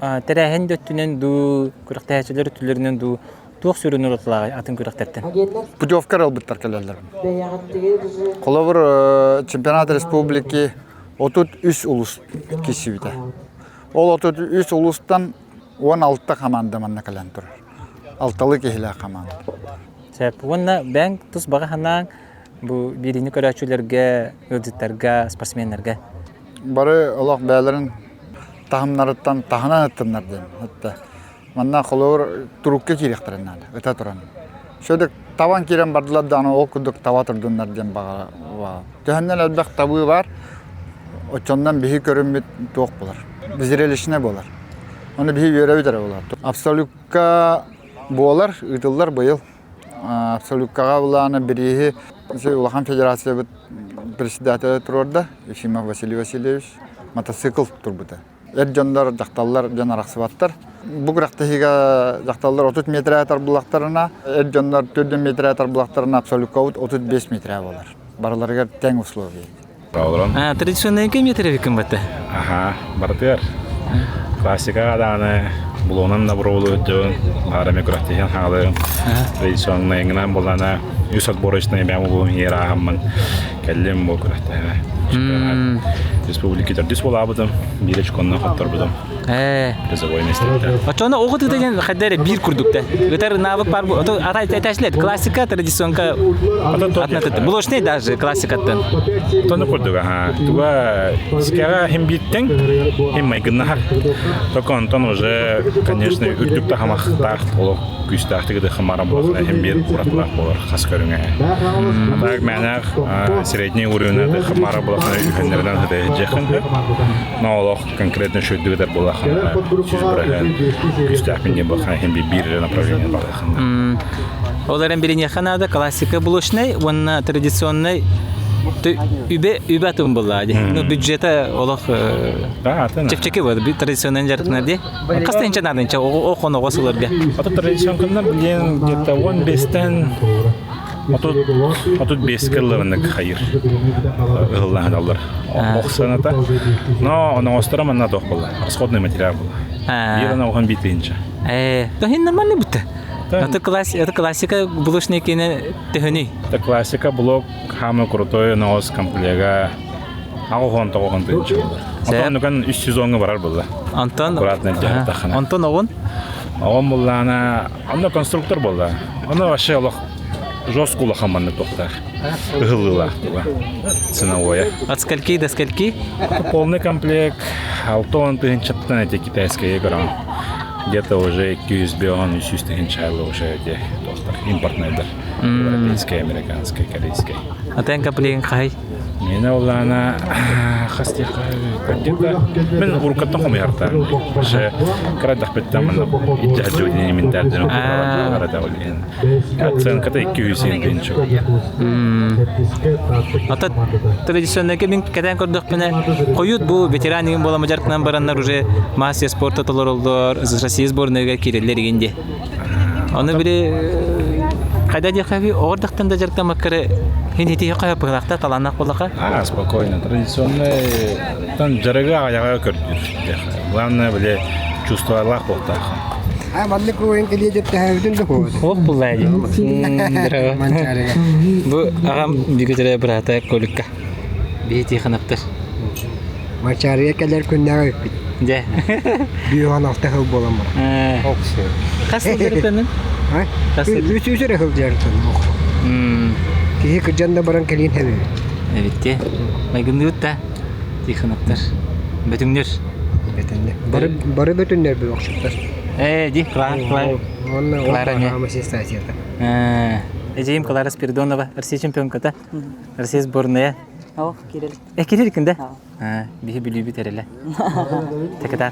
Speaker 1: терәһен дөттүнән ду күрәктәчләр түләреннән ду тук сүрүнөр отлага атын күрәктәртен.
Speaker 15: Путевка албыттар келәләр. Коловыр чемпионат республики 33 улус кишибите. Ол 33 улустан 16 команда манна калан тур. 6 кехиле команда.
Speaker 1: Сәп, онна бәң тус багаһанан бу бирини көрәчүләргә, өдиттәргә, спортсменнәргә.
Speaker 15: Бары Аллах бәләрен тахымнарыттан тахынан аттыннар ден. Хәтта манна холор турукка кирәктерәннәр. Өтә торан. Шөдек таван кирән бардылар да аны окудык таватырдыннар ден бага. Төһәннән әлбәт табы бар. Очондан бихи көрүнмөт тоқ болар. Бизрелишне болар. Оны бихи беребидер болар. Абсолютка болар, ытыллар быйыл. Абсолюткага буланы бирихи Улахан Федерация председателя турорда, Ефимов Василий Васильевич, мотоцикл турбута. Эрдондар жакталлар жана рахсыбаттар. Бу грактыга жакталлар 30 метр атар булактарына, эрдондар 4 метр атар булактарына абсолютка 35 метр болар. Барларга тең условия.
Speaker 1: Традиционный метр ким бата?
Speaker 21: Ага, бартер. Классика даны булонан да бурулу өтөн, бараме грактыган халы. Традиционный гынан булана үс отборочный бяму ера хамман. Келлем бу грактыга. Республика дис болабыдым, бирич конна хаттарбыдым. Призовой месте.
Speaker 1: Ачона огыты деген хаддары бир курдукта. Гытар навык бар бу. Ата айташлет классика традиционка атнатты. Булошный даже классикаттан.
Speaker 21: Тоны курдуга ха. Туга скара хем биттен, хем майгыннахар. Токон тон уже, конечно, үрдүктө хамах тахт болуп, күстактыгы хамара болот, хем бир куратлак болор, хас көрүнгө. Так менер средний уровня хамара болот, үхөннөрдөн жакын. Но олох конкретно шөйдүгөр болот.
Speaker 1: Олардан биринен ханада классика булошный, он традиционный үбе атым булады. Ну бюджеты олох чепчеке бар, традиционный жаркнар ди. Кастенче надынча оконо госуларга.
Speaker 21: Ата традицион кандай билген где-то 15тен Отут бескеллерник хайыр. Ыллаһ даллар. Оксаната. Но она остра на тох була. Расходный материал була. Бирана охан битинче.
Speaker 1: То хин нормально бутта. Это классика булошный кине техни.
Speaker 21: Это классика блок хамы крутой нос комплега. Агохон тогон тинче. Антон кан 3 сезонга барар була.
Speaker 1: Антон.
Speaker 21: Антон огон. Огон булана, анда конструктор була. Аны вообще Аллах жесткую лохаманную тохтар. Гылыла. Ценовая.
Speaker 1: От скольки до скольки?
Speaker 21: Полный комплект. Алтон тысячатан эти китайские игры. Где-то уже 200 бион, 600 тысяч уже эти тохтар. Импортные, да. Европейские, американские, корейские.
Speaker 1: А ты комплект какой?
Speaker 21: Мені олана хастиха кадика. Мен уркаттан хом ярта. Ше крадах беттамын иджаджудини мен дәрден арада олен. Оценката 200 тенчо.
Speaker 1: Ата традиционный мен каден көрдүк мене коют бу ветеранның бола мажаркынан бараннар уже мастер спорта толоролдор Россия сборныйга киреллер дегенде. Аны бире кайда дихави ордактан да жаркта маккары хинити кая пыгакта таланак болака.
Speaker 21: Спокойно. Традиционный тан жарага аяга көрдүр. Главное биле чувствовалах болтаха.
Speaker 10: Мадlik oyun keliye cepte hevdin de koydu.
Speaker 1: Hop bulaydı. Bu ağam bilgileri bırata kolukka. Biti xanaptır.
Speaker 10: Mançarıya kadar günler öpüp.
Speaker 1: De.
Speaker 10: Büyük anafta hıv bolamar. Oksu.
Speaker 1: Kasıl deriplenin?
Speaker 10: Üç hıv deriplenin. Kişi kırcanda baran keliyin hevi.
Speaker 1: Evet de. Maygınlığı da. Biti xanaptır. Bütünler.
Speaker 10: Bütünler. Barı bütünler bir okşuklar.
Speaker 1: Ди, Клара
Speaker 10: masih stasiun.
Speaker 1: Ejim Клара Спиридонова, Россия чемпионката. Россия сборная.
Speaker 4: Ох, Кирилл.
Speaker 1: Кирилл кимде? Бихи билиби тереле. Таката.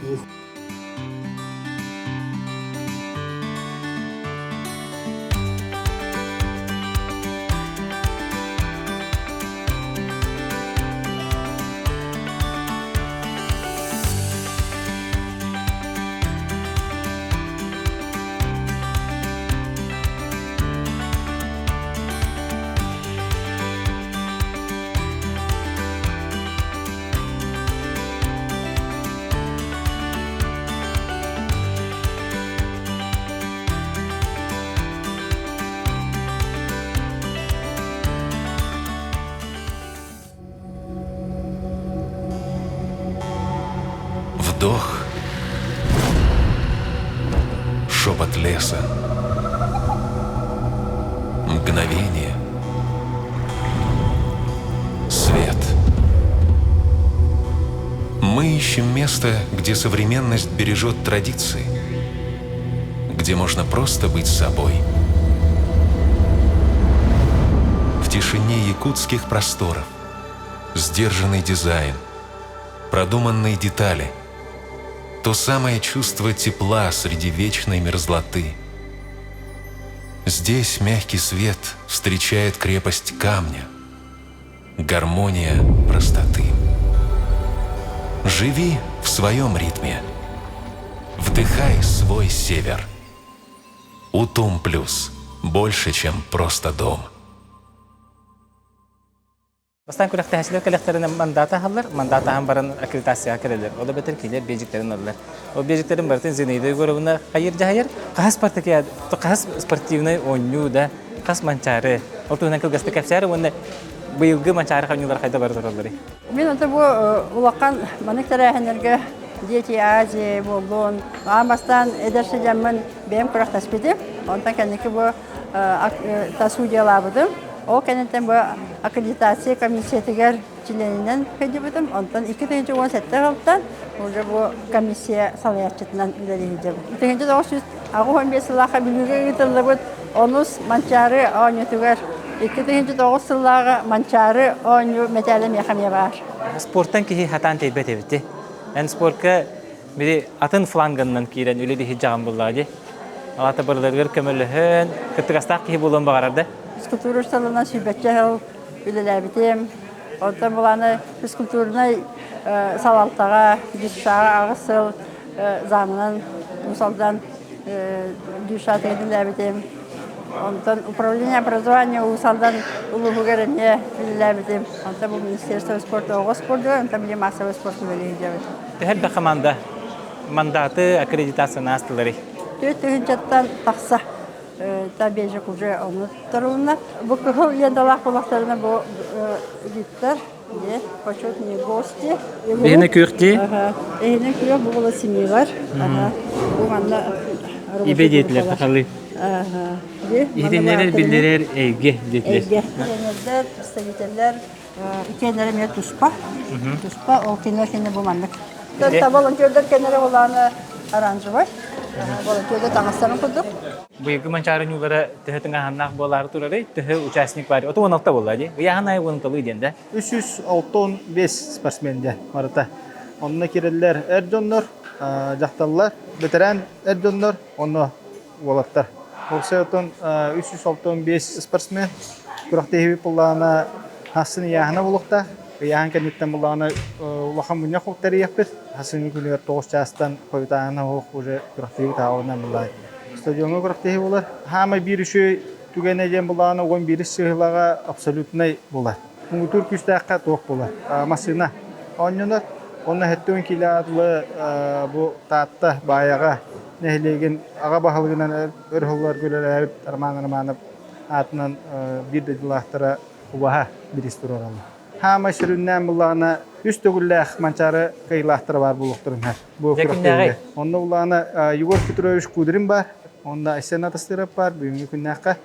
Speaker 22: Вдох, шепот леса, мгновение, свет. Мы ищем место, где современность бережет традиции, где можно просто быть собой. В тишине якутских просторов, сдержанный дизайн, продуманные детали — то самое чувство тепла среди вечной мерзлоты. Здесь мягкий свет встречает крепость камня, гармония простоты. Живи в своем ритме. Вдыхай свой север. Утум Плюс. Больше, чем просто дом.
Speaker 1: Бастан күрәк тәһсилләр коллекторына мандата халлар, мандата һәм баран аккредитация керәләр. Ода бетер килер бежикләрен алалар. О бежикләрен бартын зинейдә görүнә хайыр җаһир, кас спартакия, кас спортивный ойну да, кас манчары. Ортунан кылгасты кәпсәре уны быелгы манчары ханылар кайда бар торалар.
Speaker 23: Мен ата бу улакан маныктарахнерге Дети Азии болдун. Амастан эдерсе jamman бем күрәктәс бите. Онда кәнеке бу тасудиялабыды. О кенеттен бу аккредитация комиссиятыгар членинен кедибитим. Онтан 2017 уже бу комиссия салаятчытынан илерийди. 2019 агы лаха билиге гитерлебит. Онус манчары онютугар 2009 жылларга манчары оню металле мехамия бар.
Speaker 1: Спорттан ки хатан тейбет эбити. Эн спортка бири атын флангынан кирен үледи хижаган буллады. Алата барларгар көмөлөһөн кытыгастак ки болон багарда.
Speaker 23: Физкультураларына сүбәтчәл үлеләбитем. Онда буланы физкультурный салалтага, дишага агысыл заманын мусалдан дишат эдиләбитем. Онда управление образования усалдан улугыгәренә үлеләбитем. Онда бу министерство спорта, спорты, онда бу массовый спорт үлеләбитем.
Speaker 1: Һәр бер команда мандаты аккредитация астылары.
Speaker 23: Төтүнчәттән такса табежи уже онуттарына бу кылыялар кулактарына бу диттер, де, почетные гости.
Speaker 1: Эне күрти.
Speaker 23: Эне күрә бу була семьялар. Бу манда
Speaker 1: ибедетләр тахалы. Иденләр билдерер эйге дитләр.
Speaker 23: Иденләр, представительләр, икенләре мә туспа. Туспа о кино бу манда. Та волонтерлар кенәре буланы оранжевый. Волонтерді таңыстарын күрдік.
Speaker 1: Быйылгы манчары нюлары тыһы тыңаһаннаах буолаары турары тыһы участник бар. Ото 16 болла ди. Яһанай уонталы ден да.
Speaker 11: 365 спортсменде барыта. Онна киреллер эрдоннор, жакталлар, ветеран эрдоннор, онно болаттар. Олсетон 365 спортсмен күрәктеһи буллана хасын яһана булыкта. Яһан кенеттен буллана улахан буня хоктары яппет. Хасын күлер 9 частан койтаана хок уже күрәктеһи таавына буллай. Стадионга күрәктеһи булар. Хама бир үшө түгенеден буллана 11 сыйлага абсолютный булар. Мутур күстәккә ток булар. Машина оннор онна хеттен килатлы бу татта баяга нәһлеген ага баһалыгынан өрһөллөр гөләр арман атынан бир дилахтара убаха биристуралар. Хама шүрүннән буллана үстөгүлләх манчары кыйлахтар бар булуктырын. Бу күрәктеһи. Онда буллана Егор Петрович Кудрин бар. Онда Асенатастырып бар. Бүгүнкү күннәккә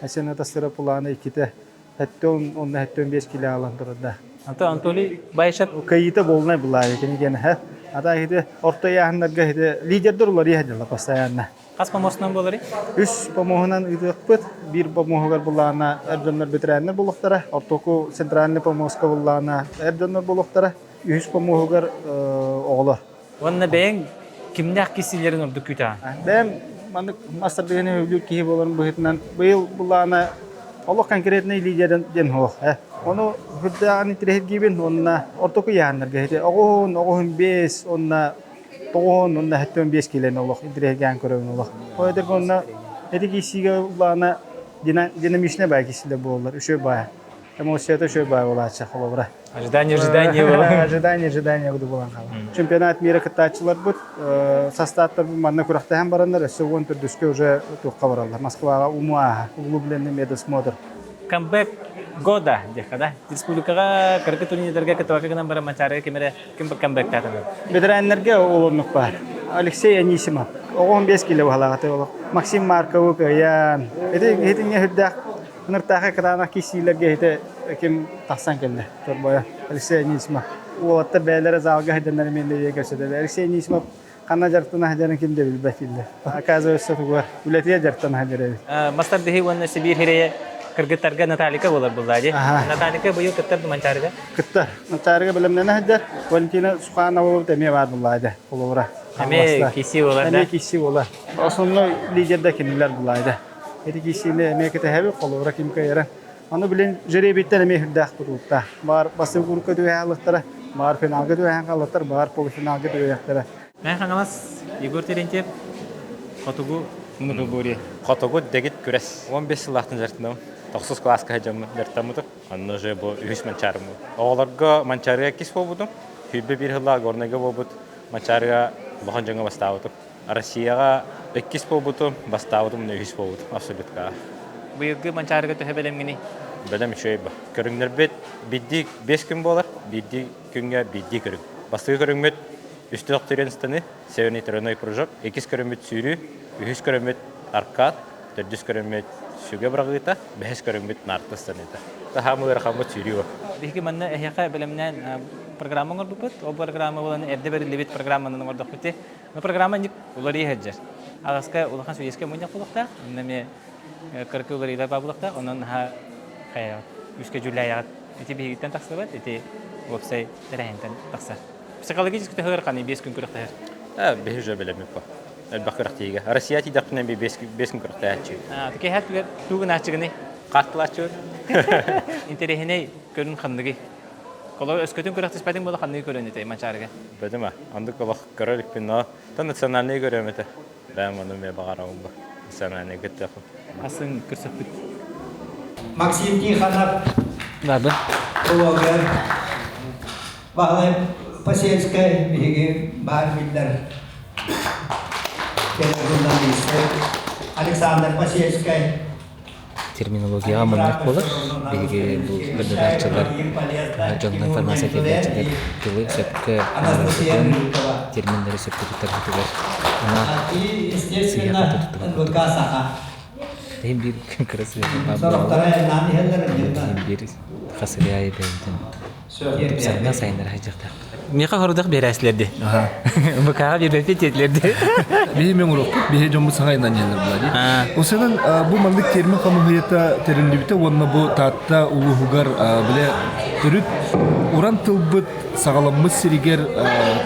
Speaker 11: Асенатастырып буллана иките. Хеттен онда 5 кило алан турда.
Speaker 1: Анатолий Байшат
Speaker 11: кайыта болнай булай экен ха. Ата хите орта яһаннарга хите лидердер улар яһадылар постоянно.
Speaker 1: Кас помостан болары?
Speaker 11: 3 помогынан ыдыкпыт, 1 помогар булана эрдөннөр бетерәннәр булыктара, ортоку центральный помоска булана эрдөннөр булыктара, 3 помогар оглар.
Speaker 1: Онна бең кимнәк кисиләрен урды күтә.
Speaker 11: Бәм маны мастер дигәне үлү ки булган быһытнан быел булана Аллах конкретный лидерден ден хо. Оны хүддән итрәһит гибен онна ортоку яһаннарга хите. Огон 5 онна онна 5 килен Аллах итрәһгән көрән Аллах. Ойдыр онна эдиги сиге улана динамичне байкисиле булалар. Үшө бай. Эмоцияты үшө бай булача холобра.
Speaker 1: Ожидание было.
Speaker 11: Ожидание буду булган кала. Чемпионат мира катачылар бут составта манна күрәктәһәм бараннар. Сегон төрдөскә уже тукка баралар. Москвага умуа углубленный медосмотр.
Speaker 1: Камбэк года дехада. Республикага кыргы турнирлерге кытвакка гынан бара мачары кемере ким камбэк татаны.
Speaker 11: Ветераннарга олонук бар. Алексей Анисимов. 15 кило халагаты ол. Максим Марков ян. Эдине хүддә ныртага кырана кисилерге хите ким тахсан келде. Торбая Алексей Анисимов. Уотта бәйләре залга хәдәннәр менде ягәсәдә. Алексей Анисимов канна жартына хәдән кимде билбәтилде. Оказывается, тугар. Үләтия жартына хәдәре.
Speaker 1: Мастер дехи ванна Сибирь хире кыргыттарга Наталика булар булды. Наталика быйыл кыттар манчарыга.
Speaker 11: Кыттар. Наталика белемнән хәдәр. Валентина Суханова теме бар булды. Олора.
Speaker 1: Эме киси булар да.
Speaker 11: Эме киси булар. Основной лидердә кимләр булды. Эти кисине мекете хәбе колора ким кайра. Аны белән җәрәбиттән эме хәдәх турутта. Бар басып гурка дәялыктары, бар финалга дәялыктар, бар полуфиналга дәялыктары.
Speaker 1: Мен хаңалас Егор Терентьев Котугу
Speaker 8: Мунубури. Котугу дегит күрәс. 15 сыллахтан жартынам. 9 класска хаҗам жартамыды. Анны же бу 3 манчарым. Оларга манчарга кис булдым. Хүбе бир хылла горнага булды. Манчарга бахан жаңа баставды. Россияга 2 булды, баставды, 3 булды. Абсолютка.
Speaker 1: Быйылгы манчарга төһәбелем гини.
Speaker 8: Белем шөйбә. Көрүңнәр бит бидди 5 көн булар. Бидди көнгә бидди көрүң. Бастыгы көрүңмәт үстәк тренстаны, севени тренной прыжок, 2 көрүңмәт сүйрү, 3 көрүңмәт аркад, 4 көрүңмәт сүгә брагыта, 5 көрүңмәт нартыстаны. Тахамылар хамы сүйрү.
Speaker 1: Бихки манна эхяка белемнән программаңар бупыт, о программа буланы эрдә бер лебит программаны норда хутте. Бу программа ник улары хаҗар. Агаска улахан сөйскә моня кулыкта, нәме кыркы улары да бабылыкта, оннан ха хая үскә җүләя. Эти бигтән таксыбат, эти веб-сайт тәрәһендән такса. Психологически тәһәр каны 5 көн күрәктә.
Speaker 8: Беһҗә беләм ипа. Әлбәхрәктәгә. Россия тидәкнән 5 көн күрәктә ачы.
Speaker 1: Тикә хәтләр тугын ачыгыны катлачы. Интерехне көрүн хандыгы. Коло өскөтүн күрәктә спәдин була хандыгы көрән ите мачарга.
Speaker 8: Бәдәме? Анда колох көрәлек пинна. Та национальный көрәмәтә. Бәм аны ме багарам бу. Национальный гәттә.
Speaker 1: Асын күрсәтеп.
Speaker 4: Максим Тихонов.
Speaker 1: Ладно.
Speaker 4: Блогер. Бағлай Посельская, Беги, Барвиллер. Тележурналисты. Александр Посельская.
Speaker 1: Терминология мындак болар. Беги бу бирдәрчеләр җанлы информация тәбиәтчеләр тиле сөпкә терминнәре сөпкә тәрҗемә
Speaker 4: И, естественно, НВК Саха.
Speaker 1: Hem bir krasi bir hasriyayı benden. Sana sayınlar hacıqta. Меха хордах берәсләрде. Бакага бирбәт етләрде.
Speaker 3: Бие мен урок, бие жомбу саңайнан елер булады. Осынан бу мандык термин камыгыята терендибите, онна бу татта улугар биле төрүт уран тылбыт сагаламмыз сиригер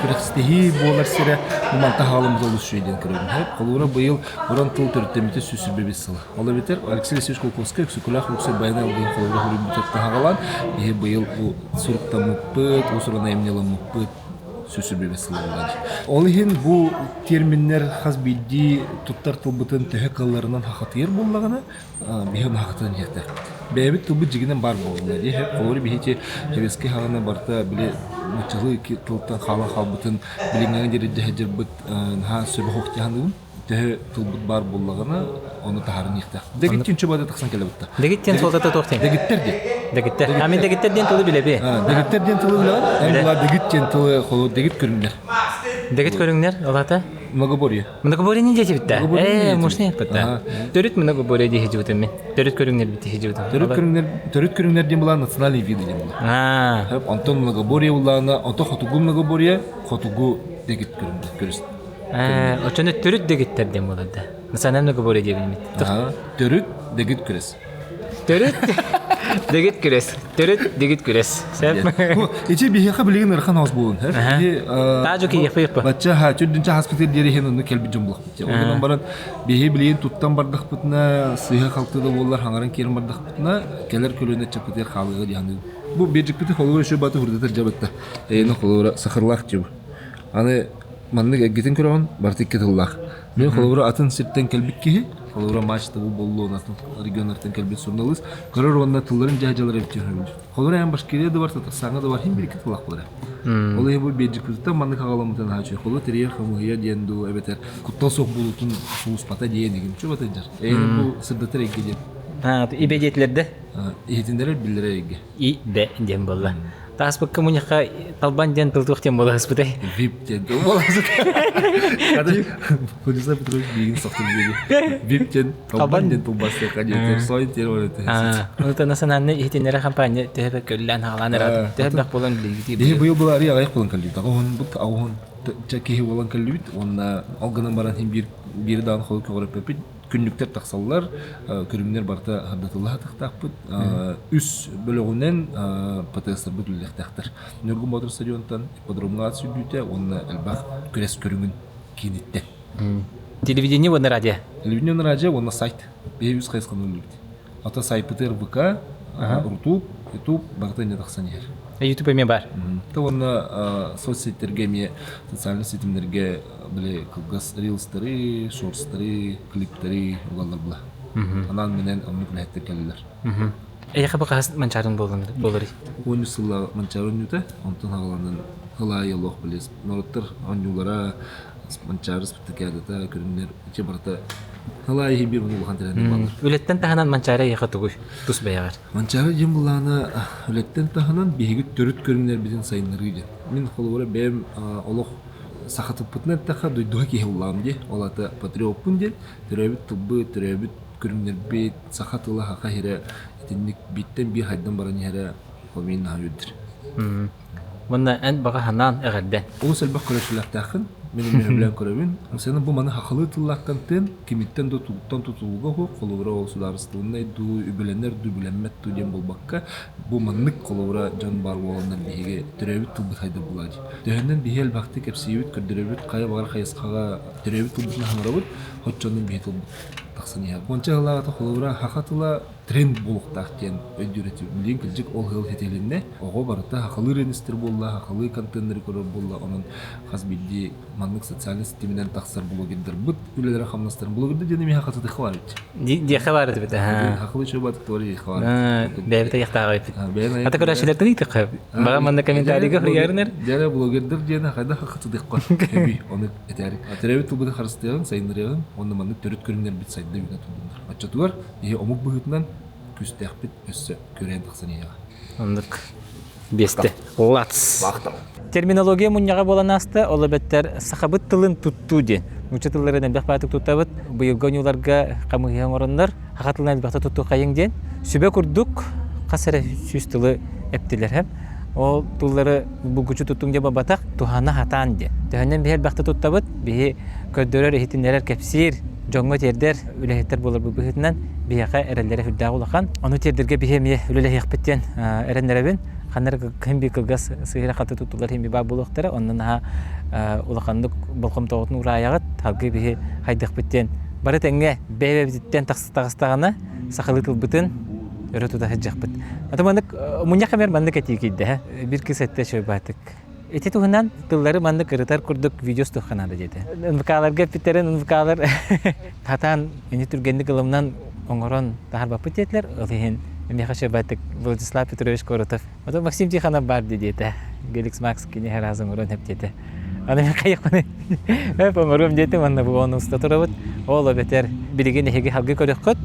Speaker 3: күрәхстеһи болар сире манта халымыз олус шүйден көрөм. Колура быйыл уран тыл төрөттемите сүсүрбебес сыл. Ола бетер Алексей Алексеевич Колковский психолог Луксай байна алган колура хулибит тагагалан. Бие быйыл бу сурукта муппыт, усурана эмнела муппыт сүсүрбебес сыл булады. Олыһин бу терминнер хас бидди туттар тылбытын төһөкалларынан хакатыр буллагана бие хакатан ертер. Бәбит тубы жигинен бар болду. Хеп колори бихиче хевеске хагана барта биле мучылы тылтан хала халбытын билиңген дереже хежербит ха сөбө хоктяндын тө тылбыт бар боллагана оны тахарын ихта. Дегитчинче бада таксан келебитта.
Speaker 1: Дегиттен солдата токтен. Дегиттер. Амин дегиттерден тылы билеби.
Speaker 3: Дегиттерден тылы биле. Эмла дегиттен тылы холо дегит көрүңнөр.
Speaker 1: Дегит көрүңнөр алата?
Speaker 3: Многоборье.
Speaker 1: Многоборье не дети битта. Мошне битта. Төрүт многоборье де хежибитем мен. Төрүт көрүңнөр битти хежибитем.
Speaker 3: Төрүт көрүңнөр дем була национальный виды дем була. Хеп Антон многоборье улана, Антон хотугу многоборье, хотугу дегит көрүңнөр көрүс.
Speaker 1: Очоны төрүт дегиттер дем булады. Национальный многоборье деп билмет.
Speaker 3: Төрүт дегит көрөс.
Speaker 1: Төрүт дегит көрөс. Төрүт дегит көрөс. Сеп.
Speaker 3: Ичи бихиха билген архан хас болун.
Speaker 1: Тажу ки япы.
Speaker 3: Бача ха чүдүнчө хоспиталь дерехен уну келби жумлук. Ондан баран бихи билген туттан бардык бутна сыйга калктыда боллар хаңаран керим бардык бутна келер көлөнө чапытер халыгы дияны. Бу бежик бити холура шө баты хурдатыр жабатта. Эйни холура сахарлак жабы. Аны манны гетин көрөн бартык кетиллак. Мен холура атын ситтен келбикки холура мачта бу боллу онатын регионнардан келбит журналист көрөр онна тылларын жажалар эптен. Холура ям башкирия да бар саңа да бар хим бир кетиллак болар. Ол эбу бежик бити манны кагаламтан хачы холу терьер хамуя денду эбетер куттан сок булутун сус пата деген чө бата жар. Эйни бу сырдатыр эге.
Speaker 1: Ибедетлерде?
Speaker 3: Ихтиндерер биллере эге.
Speaker 1: И бе дем болла. Таспык коммуника талбан ден тылтуктен боласыз бытай.
Speaker 3: Вип ден боласыз. Кады Владислав Петрович биген соктун биги. Вип ден талбан ден тулбасы кадетер сой терорите.
Speaker 1: Онда национальный ихтинере компания төбө көллән халаныр. Төбөк болон биги.
Speaker 3: Бе быйыл булар я аяк болон калды. Агын бут агын чаки болон калды. Онда алганан баран хим бир дан хол көрөп пепит. Күннүктер таксаллар, көрүмнөр барта хардатылла тактакпыт. Үс бөлөгүнөн ПТС бүтүлдүк тактар. Нургун Батыр стадионтан ипподромга сүрдүтө, онна элбах күрөс көрүнгүн кинитте.
Speaker 1: Телевидение вон радио.
Speaker 3: Телевидение на радио, онна сайт. Беюс хайсканын лүт. Ата сайт ВК, YouTube, барта не таксанер.
Speaker 1: YouTube мен бар.
Speaker 3: Та онна соцсеттерге ме социалдык сетимдерге биле кылгас рилстери, шортстери, клиптери угалдар була. Анан менен амны билеттер келдилер.
Speaker 1: Эйха бакас манчарын болор.
Speaker 3: Оны сылла манчарын юта, онтон агаландан хылай Аллах билес. Нороттар анюлара манчарыс биткәдәтә көрүннәр иче барта хылай хибир булган тәрәне бар.
Speaker 1: Үлеттен таханан манчары яха тугуй тус баягар.
Speaker 3: Манчары җим буланы үлеттен таханан бигит төрүт көрүннәр биден сайыннары иде. Мин холора бем Аллах сахатып путнет таха дойдой ки хулам ди. Олата патриотпун ди. Төрөбүт туббы төрөбүт көрүннәр бит сахатыла хака хире тинник биттен би хайдан баран хире хомин хаюдыр.
Speaker 1: Монда эн бага ханан эгәддән.
Speaker 3: Ул сәлбәк көрәшләр тахын менин белән көрәбин. Сәне бу маны хакылы тыллактан тен кимиттен дә туттан тутулуга хо коловра государственный ду үбеленер ду билеммет ду дем булбакка бу маннык коловра жан бар болгоннан биге төрөбүт тубут хайда булады. Дөннән бихел вакыты кепсибит көрдөрөбүт кая бар хайскага төрөбүт тубутны хамрабыт хотчонун битул таксыния. Кончаларга коловра хакатыла тренд булуктактен өдүрөтү билген килжик ол хыл хетелинне ого барта хакылы ренестер болла хакылы контейнер көрөп болла анын хазбидди маннык социаль сетименен таксар блогерлер бут үлелер хамнастар блогерлер дене ми хакаты хабар ит.
Speaker 1: Ди хабар дебет.
Speaker 3: Хакылы чөбат тори хабар.
Speaker 1: Бебет яктагы. Ата көрәшләр тени тикә. Бага манда комментарийга хыярнер.
Speaker 3: Дәре блогерлер дене хайда хакаты диккан. Кеби аны этәри. Атребит тубы харыстыгын сайынрыгын онны маннык төрөт көрүннәр бит сайда бит тубулар. Ачатуар и омук быгытнан күстәхбит өссө көрән тахсания.
Speaker 1: Андык бесте. Лац. Терминология муньяга боланаста олабеттер сахабыт тылын тутту ди. Учетыллардан бахпатык туттабыт быйылгонюларга камыгын орындар хакатылдан бахта тутту кайың ден. Сүбө курдук касара сүз тылы эптилер һәм Ол туллары бугучу туттум деп батак тухана хатан де. Төннен бер бакта туттабыт, бии көддөрөр эхитиннер кепсир, жоңго тердер, үлехеттер болор бу бихитнен, бияка эреллере хүддә улахан. Аны тердерге бихемие үлеле яхпеттен эреннеребин, ханнар кемби кылгас сыйра хаты туттулар хемби ба булыктары, оннан ха улахандык болком тоотун ураягыт, талгы бихи хайдыкпеттен. Бары теңге бебебиттен такстагыстагана сахалытыл бүтүн өрөтүдө хаҗакпыт. Атамандык мунья камер мандык этикидде. Бир кисетте шөй батык. Эти туһунан тыллары мандык кырытар курдук видеос туханады деди. НВКларга питтерен НВКлар татан эни түргендик ылымнан оңорон тахар бапыт детлер. Олehen меха шөй батык Владислав Петрович Коротов. Ото Максим Тиханов бар деди. Геликс Макс кини һәр азым урон хеп деди. Аны мен кайыкманы. Хеп оңором деди, манда бу оны устатырабыт. Ол обетер билеген эһеге халгы көрөккөт.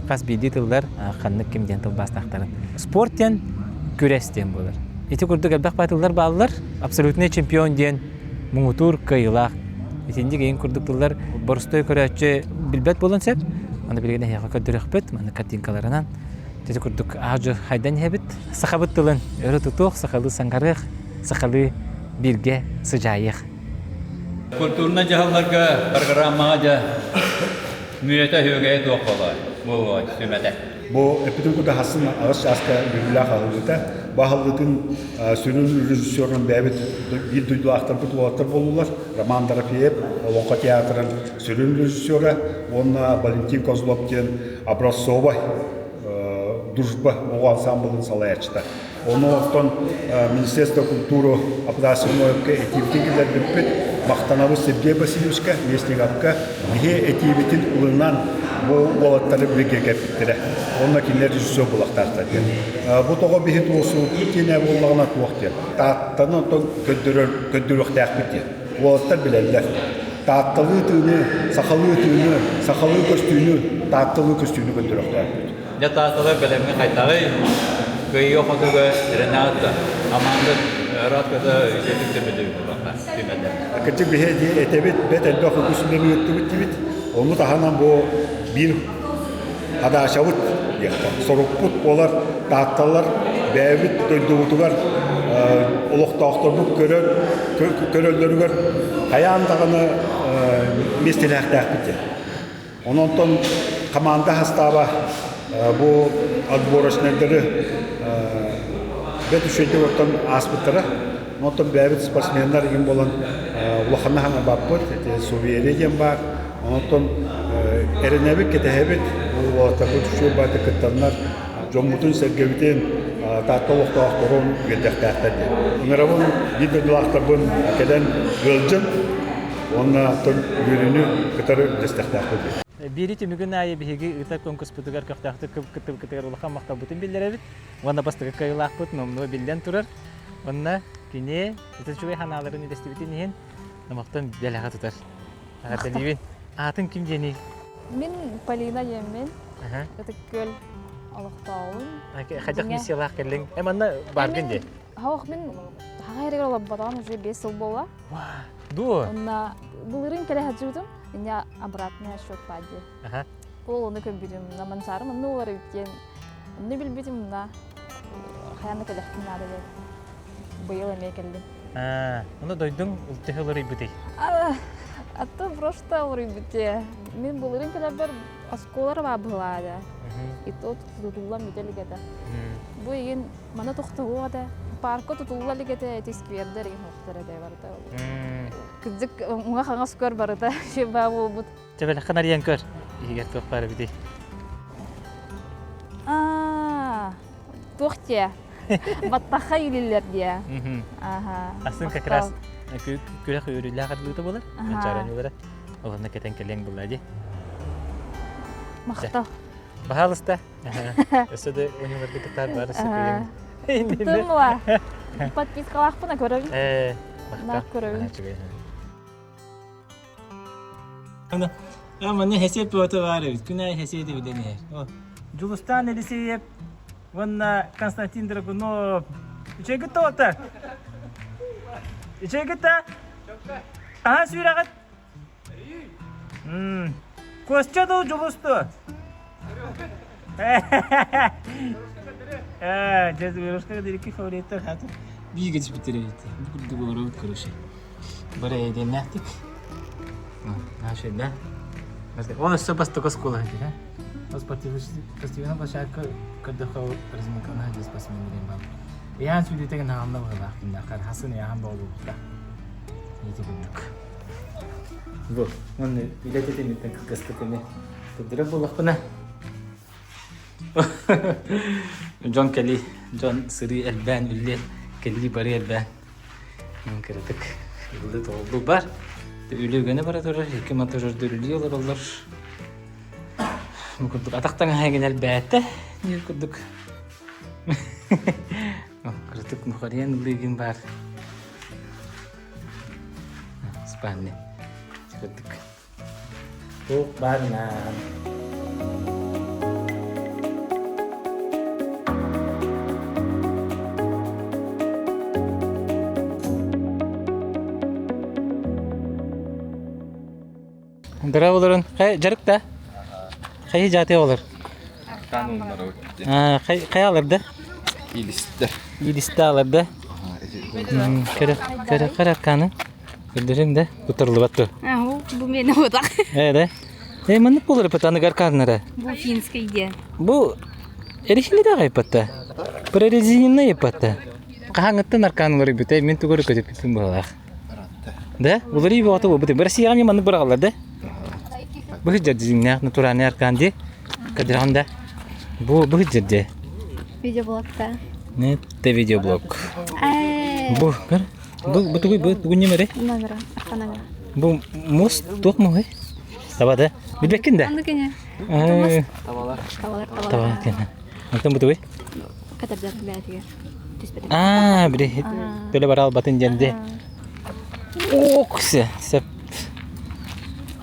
Speaker 1: Кас бидитылдар ханнык кимден тыл бастактарын. Спорттен күрестен болар. Эти курдук албак батылдар баллар абсолютный чемпион ден муңутур кыйла. Этинди кийин курдуктулар борстой көрөчү билбет болон сеп. Аны билген эһе көдөрөкпөт, мана картинкаларынан. Эти курдук ажы хайдан хебит. Сахабыт тылын өрө тутук, сахалы сангарык, сахалы бирге сыжайык.
Speaker 2: Культурный жаһалларга программага müyete hügeye dokkolar. Bu sümete.
Speaker 7: Bu epidem kuda hasın ağız aska birbirler halıgıda. Bahalıgın sürün rejissörünün bebet bir duydu aktar bulutlar bolurlar. Roman Darafiyep, Lonka Teatrın sürün rejissörü, ona Valentin Kozlovkin, Образцова, Дружба, o ansamblın salayarçıda. Onu oftan Министерство культуры операционной этивитикler биппет Мақтанабы Сергей Васильевичка, местникапка, бие этивитин улынан bu olatları birge getirdi. Onunla kinler rejissör bulaktardı. Bu toğa bir hit olsun, yine bollağına tuğaktı. Tağıttanın ton köddürük tağıktı. Olatlar bilerler. Tağıttığı tüğünü, sakalığı köstüğünü, tağıttığı köstüğünü köddürük tağıktı.
Speaker 2: Ya tağıttığı belemini kaytağı, köyü okuduğu renağıttı. Amandı rahatkada yetiktirmedi bulaklar.
Speaker 7: Akıcı bir hediye etebet, bet elde okukusunda bir yuttu onu tahanan bu bir hada aşavut diyekten. Sorukput olar, dağıttallar, beyvit döndüğütüler, oluqtağıktırdık köröllerüger, hayandağını mestelektak bitti. Onundan komanda hastava bu adborosnerleri bet üşeyde ortam aspıtları, ondan beyvit sportsmenler gibi olan ulaqanna hana bakpıt, Suviyeriyen var, ondan erenebik ketehebet o tabu düşüyor batı kıtanlar Jomutun sergeviten tatlı oktoğun yedektahtadi. Onların videolardan akeden gölcüm ona ton yürünü kıtarı destektahtadi.
Speaker 1: Biri tümügün ayı bihigi ıtak konkus putugar kaftahtı kıtır ulaqan maqta butun bildirebit. Ona bastığı kayılaq put nomnu bilden turar. Ona kini ıtı hanaların idestibitin ihin namaqtan belağa tutar. Ağata dibin. Atın kim jeni?
Speaker 9: Min Полина Yemin. Это göl алактауын.
Speaker 1: Хажак миссиялар келең. Эманна баргын де.
Speaker 9: Хавак мен хагайрыгар алып батан уже 5 жыл бола.
Speaker 1: Ду.
Speaker 9: Онна булырын келе хаджудым. Меня обратный счет пади. Ол оны көбүрүм на мансарым, ну олар үткен. Не билбетим на хаяны келехтин надо деп. Быйыл эме келдим.
Speaker 1: Оны дойдуң ултыхылары бити.
Speaker 9: Это просто урыбите. Мен булырын келе бер осколар ба булады. И тот тутулам бителигете. Бу еген мана токтогода парко тутулла лигете эти сквердер ин хоктора да барда. Кызык муга хаңас көр барда. Шеба бу.
Speaker 1: Тебел ханариян көр. Игер ток бары бити.
Speaker 9: Тохте. Баттаха илелер дия.
Speaker 1: Асын как раз күрәк үрүлә хәтлүтә булыр. Чаран булыр. Оларны кетен келең булды.
Speaker 9: Мактау.
Speaker 1: Бахалыста. Өсөдө университеттар барысы келең.
Speaker 9: Тымла. Подпискалар пуна көрөм.
Speaker 1: На
Speaker 9: көрөм.
Speaker 1: Ama ne hesap foto var. Günay hesap edildi. Julustan Eliseyev, Vanna Konstantin Dragunov. İçe gitti otur. İçe gitti. Aha sürakat. Kostça da Julustu. Cezve Ruska da iki favoritler hatı. Bir geçip bitirebildi. Bu kurdu doğru kuruşu. Buraya denettik. Ha şöyle. Mesela onu sabah tokos kolaydı ha. Спортивна площадка, когда хау размыкана здесь посмотрим вам. Я сюда так на анда была, на кархасын я анда был да. Иди бунук. Вот, он билеты не так кастатыны. Тудра была пана. Джон Келли, Джон Сири Элбан үлле, Келли Бари Элбан. Мен кирдик. Булды толду бар. Үлөгөнө бара турар, 2 мотор дөрлүлөр олар. Kurduk ataktan hangi elbette niye kurduk? Kurduk muhariyan ligin var. Spanne. Kurduk. Bu barna. Daravuların jarık da. Kayı jate olur. Kayı alırdı. İliste alırdı. Kara kanı. Öldürün de kuturlu battı.
Speaker 9: Bu benim odak.
Speaker 1: Evet. Manıp olur patanı garkanlara.
Speaker 9: Bu finskiydi.
Speaker 1: Bu erişini de kayıpattı. Prerezinine yapıttı. Kahangattı narkanları bite. Min tuğru kötü bitim bağlar. Da? Uları bir vakti bu bite. Bersiyami manıp bırakırlardı. Bu hiç jadinya naturalnya arkandi kadraonda bu hiç jadi
Speaker 9: Videoblogda.
Speaker 1: Ne te videoblog bu kan bu numara
Speaker 9: Numara akanaga.
Speaker 1: Bu mus tok mu he sabada bilbekin de
Speaker 9: Andakanya.
Speaker 1: Tavalar
Speaker 9: Tavalar.
Speaker 1: Antam betul
Speaker 9: Katablar belki.
Speaker 1: Beri böyle baral batın geldi kısa sep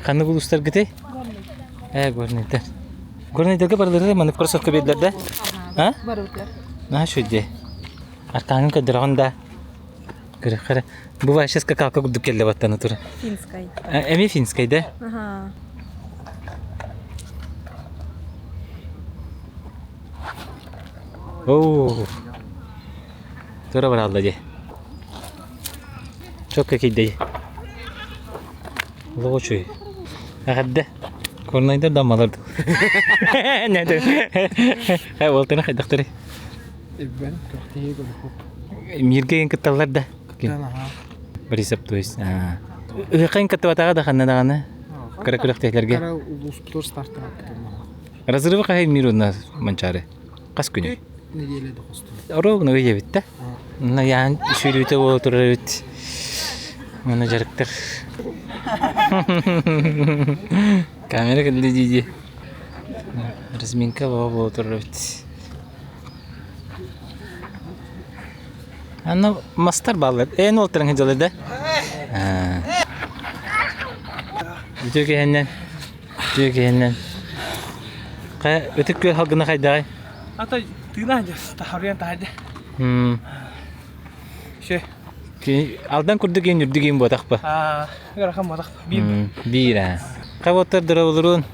Speaker 1: kanı gulustar gitu Gorniter. Gorniter ke paraları mana proses kebedlerde? Ha?
Speaker 9: Barutlar.
Speaker 1: Nah şöyle. Arkanın kadranda. Kira. Bu başız ka kalka guduk kelle battanı tur.
Speaker 9: Finskay.
Speaker 1: Emi finskayda.
Speaker 9: Aha.
Speaker 1: Tura baralda je. Çok kekide. Loçuy. Agada. Kornayda damalardı. Ne de? Ha voltana doktor.
Speaker 19: Ben kahtiye gol.
Speaker 1: Mirge yang ketallar da. Berisap tuis. Kan ketawata da kanna dana. Kara-kara tehlerge.
Speaker 19: Kara ulustur startına gitti.
Speaker 1: Razırı kay miruna mançare. Kas günü.
Speaker 19: Ne diyelim de hostu.
Speaker 1: Orog no ye bitta. Na yan şürüte oturut. Mana jarıktır. Kamera kendi cici. Resminka bawa oturut. Ano master ballet. Ne oldu terang hijaulah Itu kehenan. Kayak ötük göl halkına kayday.
Speaker 19: Hatta tığlanca tahriyan tahde.
Speaker 1: Ki aldan kurduk en yurduk en botak pa.
Speaker 19: Rakam botak.
Speaker 1: Bir ha. Kawotar dura olurun.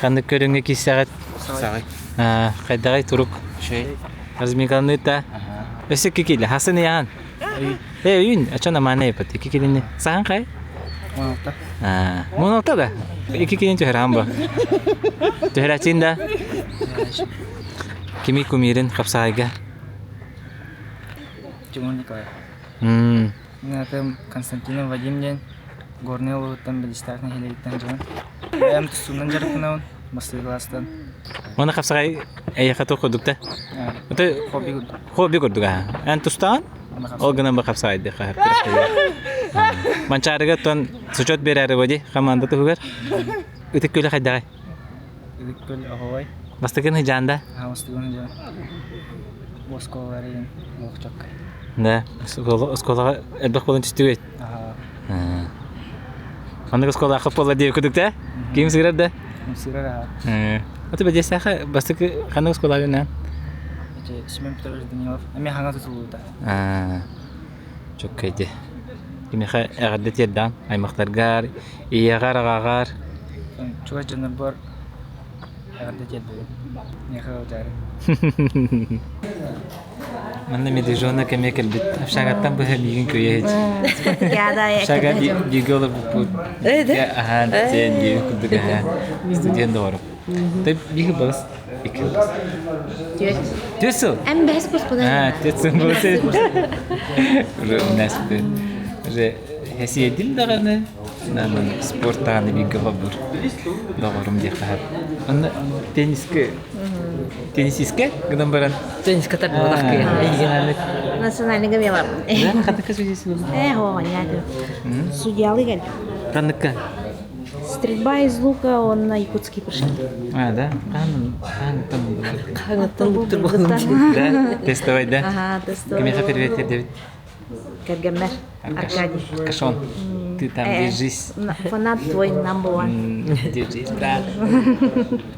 Speaker 1: Kandık körünge 2 saat. Kayday turuk. Resmikan itu. Besok kikil Hasan yan. Yun açana mana yaptı kikilini. Saan kay? Monalta da. Kikilin tuhram ba. Tuhracin da. Kimi kumirin kapsayga.
Speaker 12: Cuma Николай. Natım Konstantin Vladimir Gornelo tam belistarna hilaitan jan. Ayam tusunan jaraknaun masih kelastan.
Speaker 1: Mana kapsay ayah katu kudukta. Itu hobi kuduk ah. Antustan? Olgana ba kapsay de kah. Mancarga ton sucot berar wajah kamanda tu hugar. Itu kula khaday.
Speaker 12: Ikul ahoy.
Speaker 1: Bastakan hijanda.
Speaker 12: Bastakan hijanda. Moskova varin mohchak.
Speaker 1: Da, sekolah elbak bolon tustuet. Mana sekolah akap pola dia kudukta? Kim sirar da?
Speaker 12: Sirar.
Speaker 1: Itu baca saya pasti ke kantor sekolah kan?
Speaker 12: Jadi semua betul Daniel. Kami hangat tu sudah.
Speaker 1: Cukup aja. Ini kah ada tiada, ay maktargar, iya gar.
Speaker 12: Cuaca jenar ber ada tiada. Ni kau cari.
Speaker 1: Манна медижона кемекел бит. Шагаттан бу хабигин көйе. Шага дигола бу. Ахан сен ди кудуга. Студент дору. Ты биги бас. Тесо.
Speaker 9: Эм бес господа.
Speaker 1: Тесо болсе. Наспе. Же хесиедим даганы. Намын спорттаганы биги бабур. Догорум дихат. Анна тенниске Теннисистке? Гынан баран?
Speaker 13: Тенниске так бодах кыя. Национальный гамелар.
Speaker 1: Да, кадыкка судьясы был?
Speaker 13: О, нет. Судья лыгаль.
Speaker 1: Кадыкка?
Speaker 13: Стрельба из лука, он на якутский пришел.
Speaker 1: Да?
Speaker 13: Да?
Speaker 1: Тестовать, да?
Speaker 13: Ага, тестовать.
Speaker 1: Кемеха привет, Давид.
Speaker 13: Кергамер. Аркадий.
Speaker 1: Кашон. Ты там держись.
Speaker 13: Фанат твой number one.
Speaker 1: Держись, брат.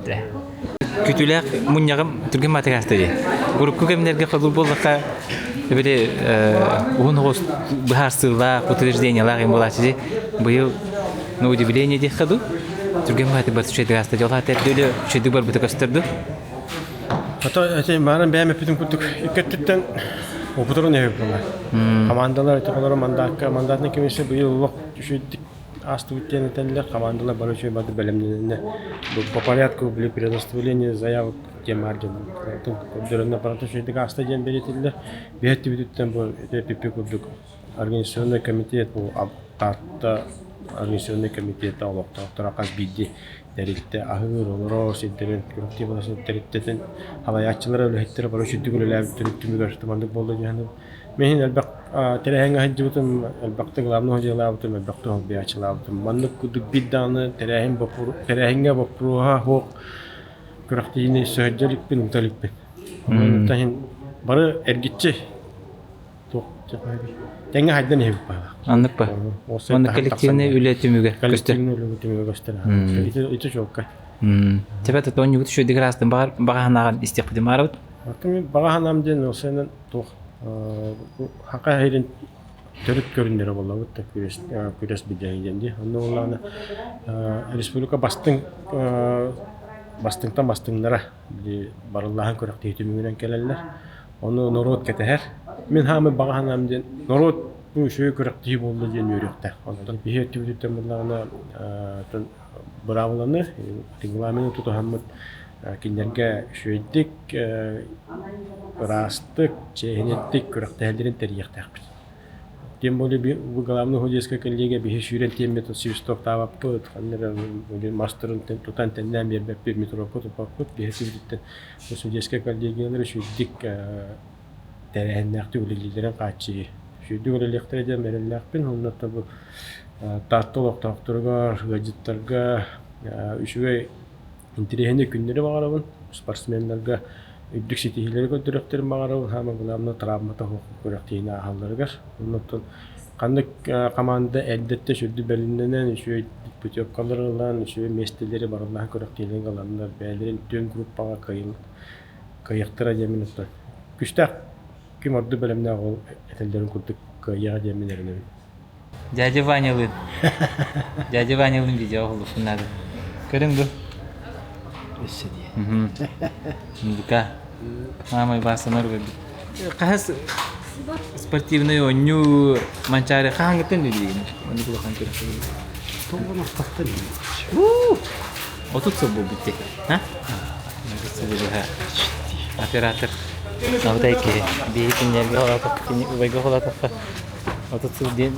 Speaker 1: Да. Күтүләк муньягым түргән материалды. Группа кемнәргә кабул булдыкка били угынгыз бахарсыла утверждениялар им булачы. Быел на удивление ди хаду. Түргән материалды шәдәстә җала тәдүле шәдү бар бит кастырды.
Speaker 14: Ата маран бәме питен күтүк икәттән опытрын япалар. Командалар тәкъләр мандатны кемесе быел вак төшүдик. Асту үткән тәнләр командалар баручы бады белемнәрне по порядку были предоставление заявок тем аргин. Дөрөнә паратышыдык аста ден беретиләр. Бәһәтти биттән бу ТПП курдык. Организационный комитет бу апта организационный комитет алыкта таракас бидди дәритте ахыр олоро сиддерен коллективласы дәриттен халаячылар өләттер баручы дүгүләр түрүттүмүгөр томандык болду яны. Мен әлбәк терәһәңгә һәҗҗүтем әлбәктә главный һәҗҗәләвтем әлбәктә ул биячылавтым. Маннык кудук бидданы терәһәң бопур терәһәңгә бопруха хок күрәктәйне сөһҗәлик бин уталик бин. Тәһин бары эргитче ток җапайды. Тәңгә һәҗдән һәм бала.
Speaker 1: Андык ба. Моны коллективне үләтүмүгә көстер.
Speaker 14: Коллективне үләтүмүгә көстер. Ите жокка.
Speaker 1: Тәбәтә тон югыт шуды грастын бар баганаган истиқди марут.
Speaker 14: Атым баганам ден осенен тох хака хайрын төрүп көрүндөр болобут та күрәс бидәйденди. Аннан республика бастыңнара барыллаһын көрәктә итүмүнән келәләр. Оны народ кәтәһәр. Мен һәм баганам ден народ бу шөй көрәктә булды ден йөрәктә. Андан бихет түтәм булганы бравланы регламент туту һәм киндерге шөйдик растык чехнеттик көрәктәләрен тәрихтә. Тем более бу главный ходеска коллега бихе шүрен темме то сивсток таваппыт, ханнер мастерын тутан теннән бер метро потопаппыт бихе сивдиттен. Бу ходеска коллегалар шүйдик тәрәһәннәк түгелләрен качы. Шүйдик өләлектәрдә мерелләкпен, онда бу тартылык тактырга, гаджеттарга, үшүгә интереһенде күннәре багарабын, спортсменнәргә үддүк ситихилер көтөрөктөр багарабын, һәм буларны травмата хукук көрәктәйне аһалларга. Оннан кандай команда әдәттә шүдди беленнән үшү путевкалардан үшү местеләре барлыгы көрәктәйне галаннар, бәйләрен төн группага кайыктыра диминәттә. Күчтә ким орды белемнән ул әтәлдәрен күрдек кайыга диминәрне.
Speaker 1: Дядя Ванялын. Дядя Ванялын видео булып надо. Көрүң бу. Бука. Мама басыныр бу. Кас спортивный ойну манчары хангытын дигән. Аны бу хан керәк. Тоңгына тахта дигән. Отутса бу битте. Ха? Оператор. Навдайки. Бейкиннәргә алатып, уйга алатып. Отутса ден.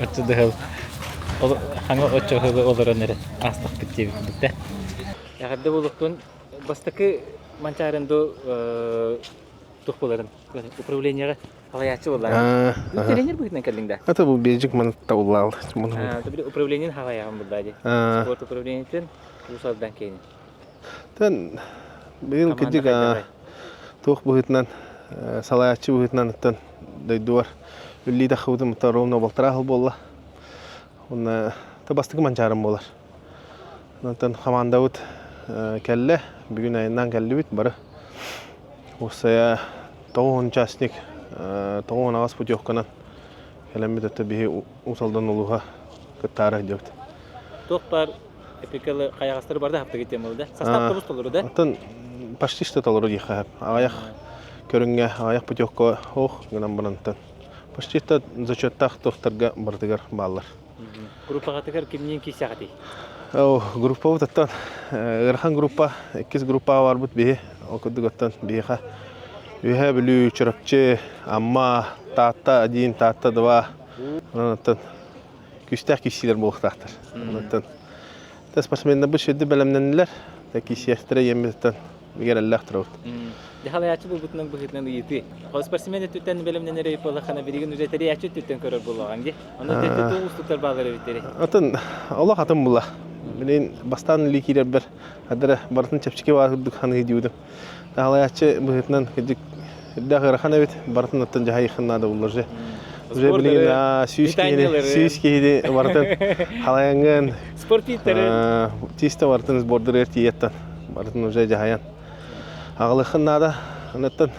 Speaker 1: Отуда ханга очогы олоронер астык битте битте. Ягда булуктун бастакы манчарында тухпаларын управлениеге халаячы булар. Тренер бүгүн келдиңдә.
Speaker 14: Это был бежик мен таулал.
Speaker 1: Табы управление халаягым булды. Спорт управлениеден усалдан кейин.
Speaker 14: Тен быйыл кидик тух бүгүтнән салаячы бүгүтнән тен дойдуар. Үллиде худым таровна болтарахыл болла. Оны табастык манчарым болар. Нотан командабыт келле бүгүн айынан келди бит бары. Осая 9 участник 9 агас путевканан келемет өтө бии усалдан улуга кытары деп.
Speaker 1: Токтар эпикалы каягастары барда хапта кетем ол да. Состав табыс толуру да.
Speaker 14: Атын почти что толуру дихап. Аяк көрүнгө аяк путёкко ох гынан барантан. Почти что зачеттах тохтарга бардыгар баллар.
Speaker 1: Группага тегер кимнен кисягати.
Speaker 14: Группа вот это, Ирхан группа, кис группа var bud bihi, o kudugatan biha. Biha belu çorapçı, amma tahta один, tahta два. Ondan küstah kişiler boluktaktır. Ondan. Spортсменler bu şeyde belemlendiler. Ta kişiyestere yemekten bir Allah tarafı.
Speaker 1: Dehalayatçı bu butun bu hitlen yiti. O sportsmen tütten belemlenere yapılan kana birinin üreteri açı tütten körür bulağan ki. Onu tütten tutar bağları biteri.
Speaker 14: Atan Allah atın bulla. Bilin bastan likiler bir hadra bartın çepçiki var dükkanı gidiyordum. Dehalayatçı bu hitlen gidip dağır kana bit bartın atan cahayı xanna da bulurdu. Уже bilin süskeydi bartın halayangan
Speaker 1: sport pitleri.
Speaker 14: Tista bartın border ertiyetten bartın уже cahayan. Ağlı xanna da anatan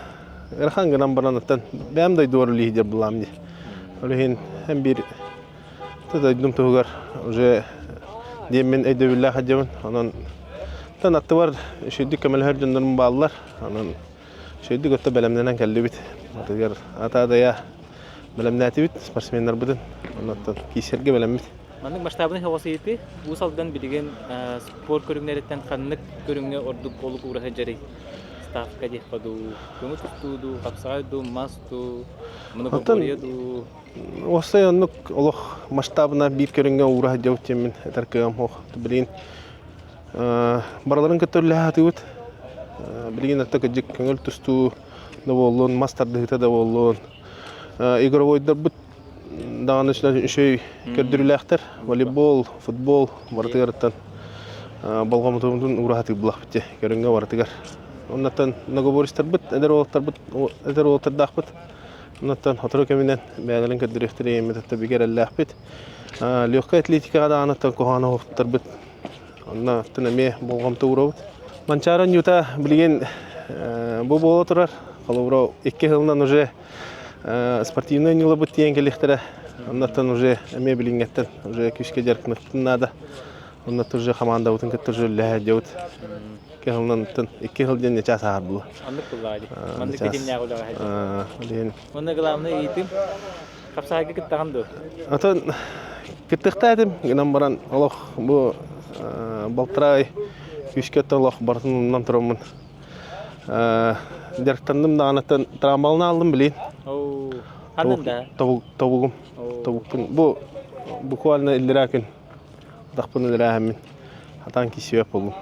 Speaker 14: Erhan gınan baranatan benim de doğru lider bulam diye. Öyle hem bir tadaydum tuğgar уже demin edebillah hacımın onun tanıtı var şeydi kemal her canlarım bağlılar onun şeydi götte belemlenen kelli bit atıyor ata da ya belemnati bit sportsmenler budun ondan kişerge belemit
Speaker 1: Mandık mastabının havasıydı bu saldan bilgen spor körüngeretten kanlık körünge orduk oluk uğraşacak staff kaje padu kumut tudu kapsaydu mastu monopoliyadu
Speaker 14: Осы оннук олох масштабына бир көрөнгө ура жаутчемин таркам хох билин барларын көтөрлө хатыбыт билин атта кыжык көңүл тусту да боллун мастарды да боллун игровойдар бут даанычлар үшөй көрдүрүлөктөр волейбол футбол бартыгартан болгомутумдун ура хатып булак битте көрөнгө бартыгар оннан наговористер бут эдер олтар дахбыт Ondan hatırı keminden beğenilen kadar yemeğe bir kere lahbet. Lüka atletika da anahtar kohana haftar bit. Ondan tanımı bolgam tuğrut. Mançaran yuta bilgin bu bolotlar. Kalabro iki yıldan önce sportivne nilabut yengeliktere. Ondan önce eme bilingetten önce küçük jarknıktın nada. Ondan önce hamanda utun katırcı lahjut. Kehalnan iki yıldan neçe sahar bu.
Speaker 1: Anlık kullandı. Anlık dediğim ne olacak? Onda gılamını eğitim. Kapsayı gittiğimdi.
Speaker 14: Atan gittiğimdim. Gönül baran Allah bu baltray küçükten Allah barınından turamın. Dertlendim de anahtar travmalını aldım bilin.
Speaker 1: Oo. Anında.
Speaker 14: Tavuğum. Tavuğun bu kualına illirakin. Dağpını illirahamin. Hatan kişi yapalım.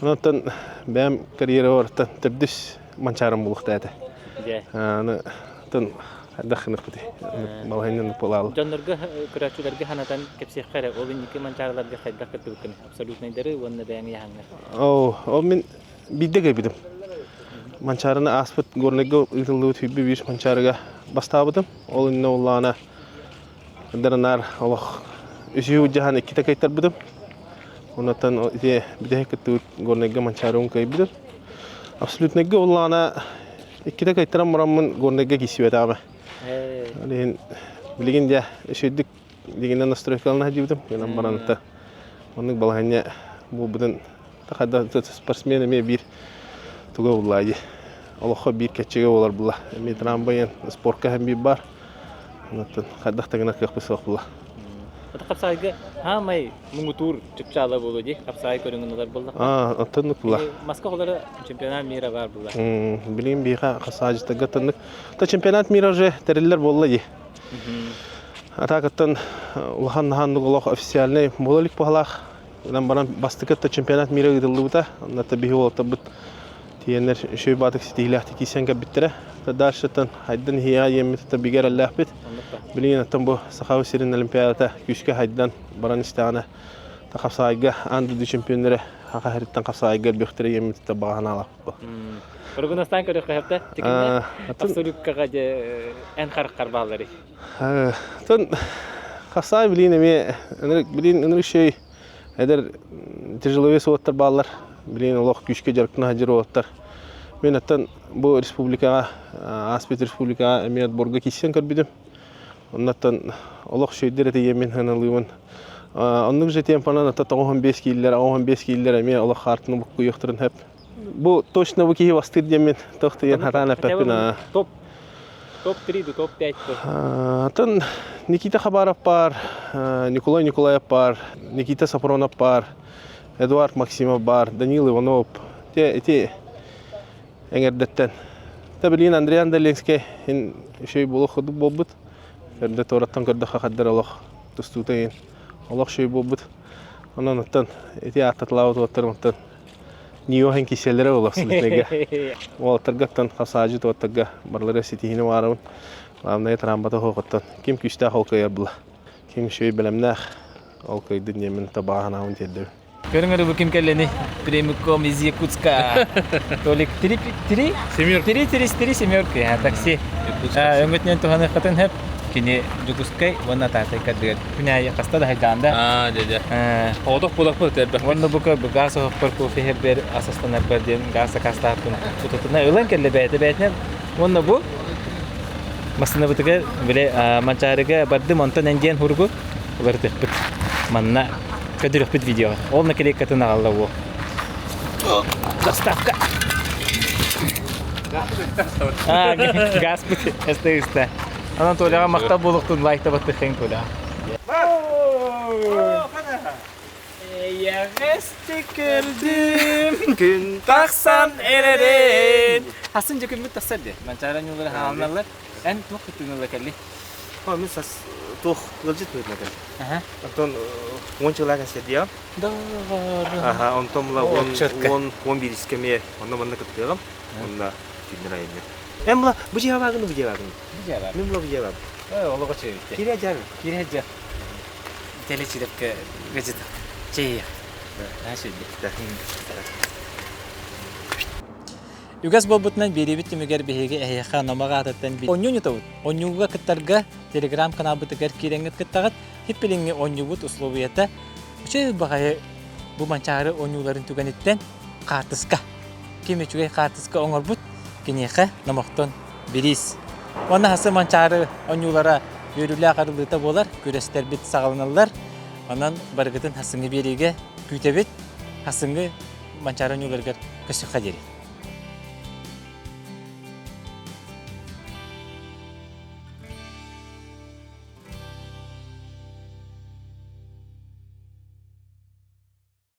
Speaker 14: Ondan benim kariyeri orta terdüs mançarım buluktadı. Ana tan daxnık budi. Malhaynen polalı.
Speaker 1: Canlarga kuraçularga hanatan kepsi xara olun iki mançarlarga xayda katılkın. Absolut neyderi onu beyan yahanlar.
Speaker 14: O min bidde bidim. Mançarını aspet gornego ıtıldığı tübbi bir mançarıga bastabadım. Olun ne ollana daranar Allah üsü jahan iki kaytar bidim. Ondan diye bir de ketut gornega mançarım kaybidim. Absolut nege ollana iki de kaytaram muramın gornega kisiyor ama. Hani bilgin diye şeydik bilginden nastroykalına hacıbdım. Yanım baranıta. Onun balahanya bu budun takada sportsmen eme bir tuga ulayı. Allah'a bir keçege olar bulla. Eme trambayan sporka hem bir bar. Ondan kadak tagına kapısak bulla.
Speaker 1: Kapsayga hamay mungutur çıpçala bolu di kapsay körüngünler buldu.
Speaker 14: Atınık bulla.
Speaker 1: Maska oları çempionat mira var bulla.
Speaker 14: Bilin biha kasajı tagatınık. Ta çempionat mira je teriller bolla di. Atakatan ulhan handık Allah ofisialne bolalik pahalak. Lan bana bastıkat ta çempionat mira gidildi buta. Ondan tabii o tabut tiyenler şöyle batık stihilahti kisen kabittire. Ta darşatan haydan hiya yemit tabii ger Allah bit. Bilin atam bu sahavi sirin olimpiyata küçük haydan baran istana. Ta kapsayga andı çempionları haqa heritten kapsayga büktire yemit ta bağına alaq bu.
Speaker 1: Kırgızistan körü qayapta. Tikinde absolut kagaja en qarqar bağları.
Speaker 14: Tan kapsay bilin eme bilin şey eder tecrübe soğutlar bağlar. Bilin Allah küçük jarkına hacır oğutlar. Ben atan bu respublika Aspet Respublika Emniyet Borga kişiden körbidim. Ondan Allah şeydir ete yemin hanalığın Оннук же темпанан ата 15 киллер, 15 киллер эме ола хартны бу куйыктырын хеп. Бу точно бу кии бастыр демен тохтыян хатана пепина.
Speaker 1: Топ 3 до топ 5.
Speaker 14: Тон Никита Хабаров бар, Николай Николаев бар, Никита Сапронов бар, Эдуард Максимов бар, Данил Иванов. Те эңердеттен. Табилин Андрей Андерленский еще и было ходу боббит. Когда тораттан когда хахаддар Аллах тустутаин. Аллах шей боббит. Она наттан эти аттатлаут ваттарматтан. Ниохан киселлере Аллах сүлетнеге. Валтаргаттан хасажит ваттага барлары ситихине варабын. Амнай трамбата хоқаттан. Ким күстә холкая була. Ким шей белемнах. Алкай дөньямен табахана ун тедде.
Speaker 1: Көріңір бұл кім кәлені прямиком из Якутска. Толик 3 семерка. Такси. Өңгітнен туғаны қатын әп. Кені Якутскай, вона тартай кәдігер. Күні қаста да хайданда.
Speaker 2: Деді.
Speaker 1: Оғдық бұлақ бұл тәрбі. Вона бұқы ғасы хоқпар көфе хербер асастан әрбер ден ғасы қаста хақпын. Құтытына өлен кәлі бәйті. Вона бұл масына бұтығыр біле манчарыға барды монтан әнден хұрғы. Оларды бұт. Манна көдірік бүт видео. Ол накелек кәтін ағалда ол. Доставка. Газ бүт. Әсті. Анатолияға мақтап болуқтың лайкта бәтті қиын көді. Яғысты көрдім, күн тақсан әререн. Хасын жекін бүт тақсар де. Манчаран юлары хаалналар. Ән тұқ күттің ұлы кәлі.
Speaker 16: Мен сас тух лежит будет надо. Антон он человек сидел.
Speaker 1: Да.
Speaker 16: Ага, он там он бирискеме, он нам на капиталом, он на финрайме. Эмла, бужия вагну. Мимла бужия вагну.
Speaker 1: Олого чей. Кирежа. Телечидепке газет. Чей. Да. Югас болбутнан беребит түмүгер беге эйха номага ататтан бит. Оннюню тавут. Оннюга кыттарга Telegram канал бытыгар киреңет кыттагат хиппелинге оннюбут условията. Үчө багай бу манчары оннюларын түгөнеттен картыска. Кимечүгө картыска оңорбут кинеха номоктон бирис. Онна хасы манчары оннюлара йөрүлө карылыта болар, күрестер бит сагаланалар. Анан баргытын хасыңы береге күйтебет, хасыңы манчары оннюларга көсү кадери.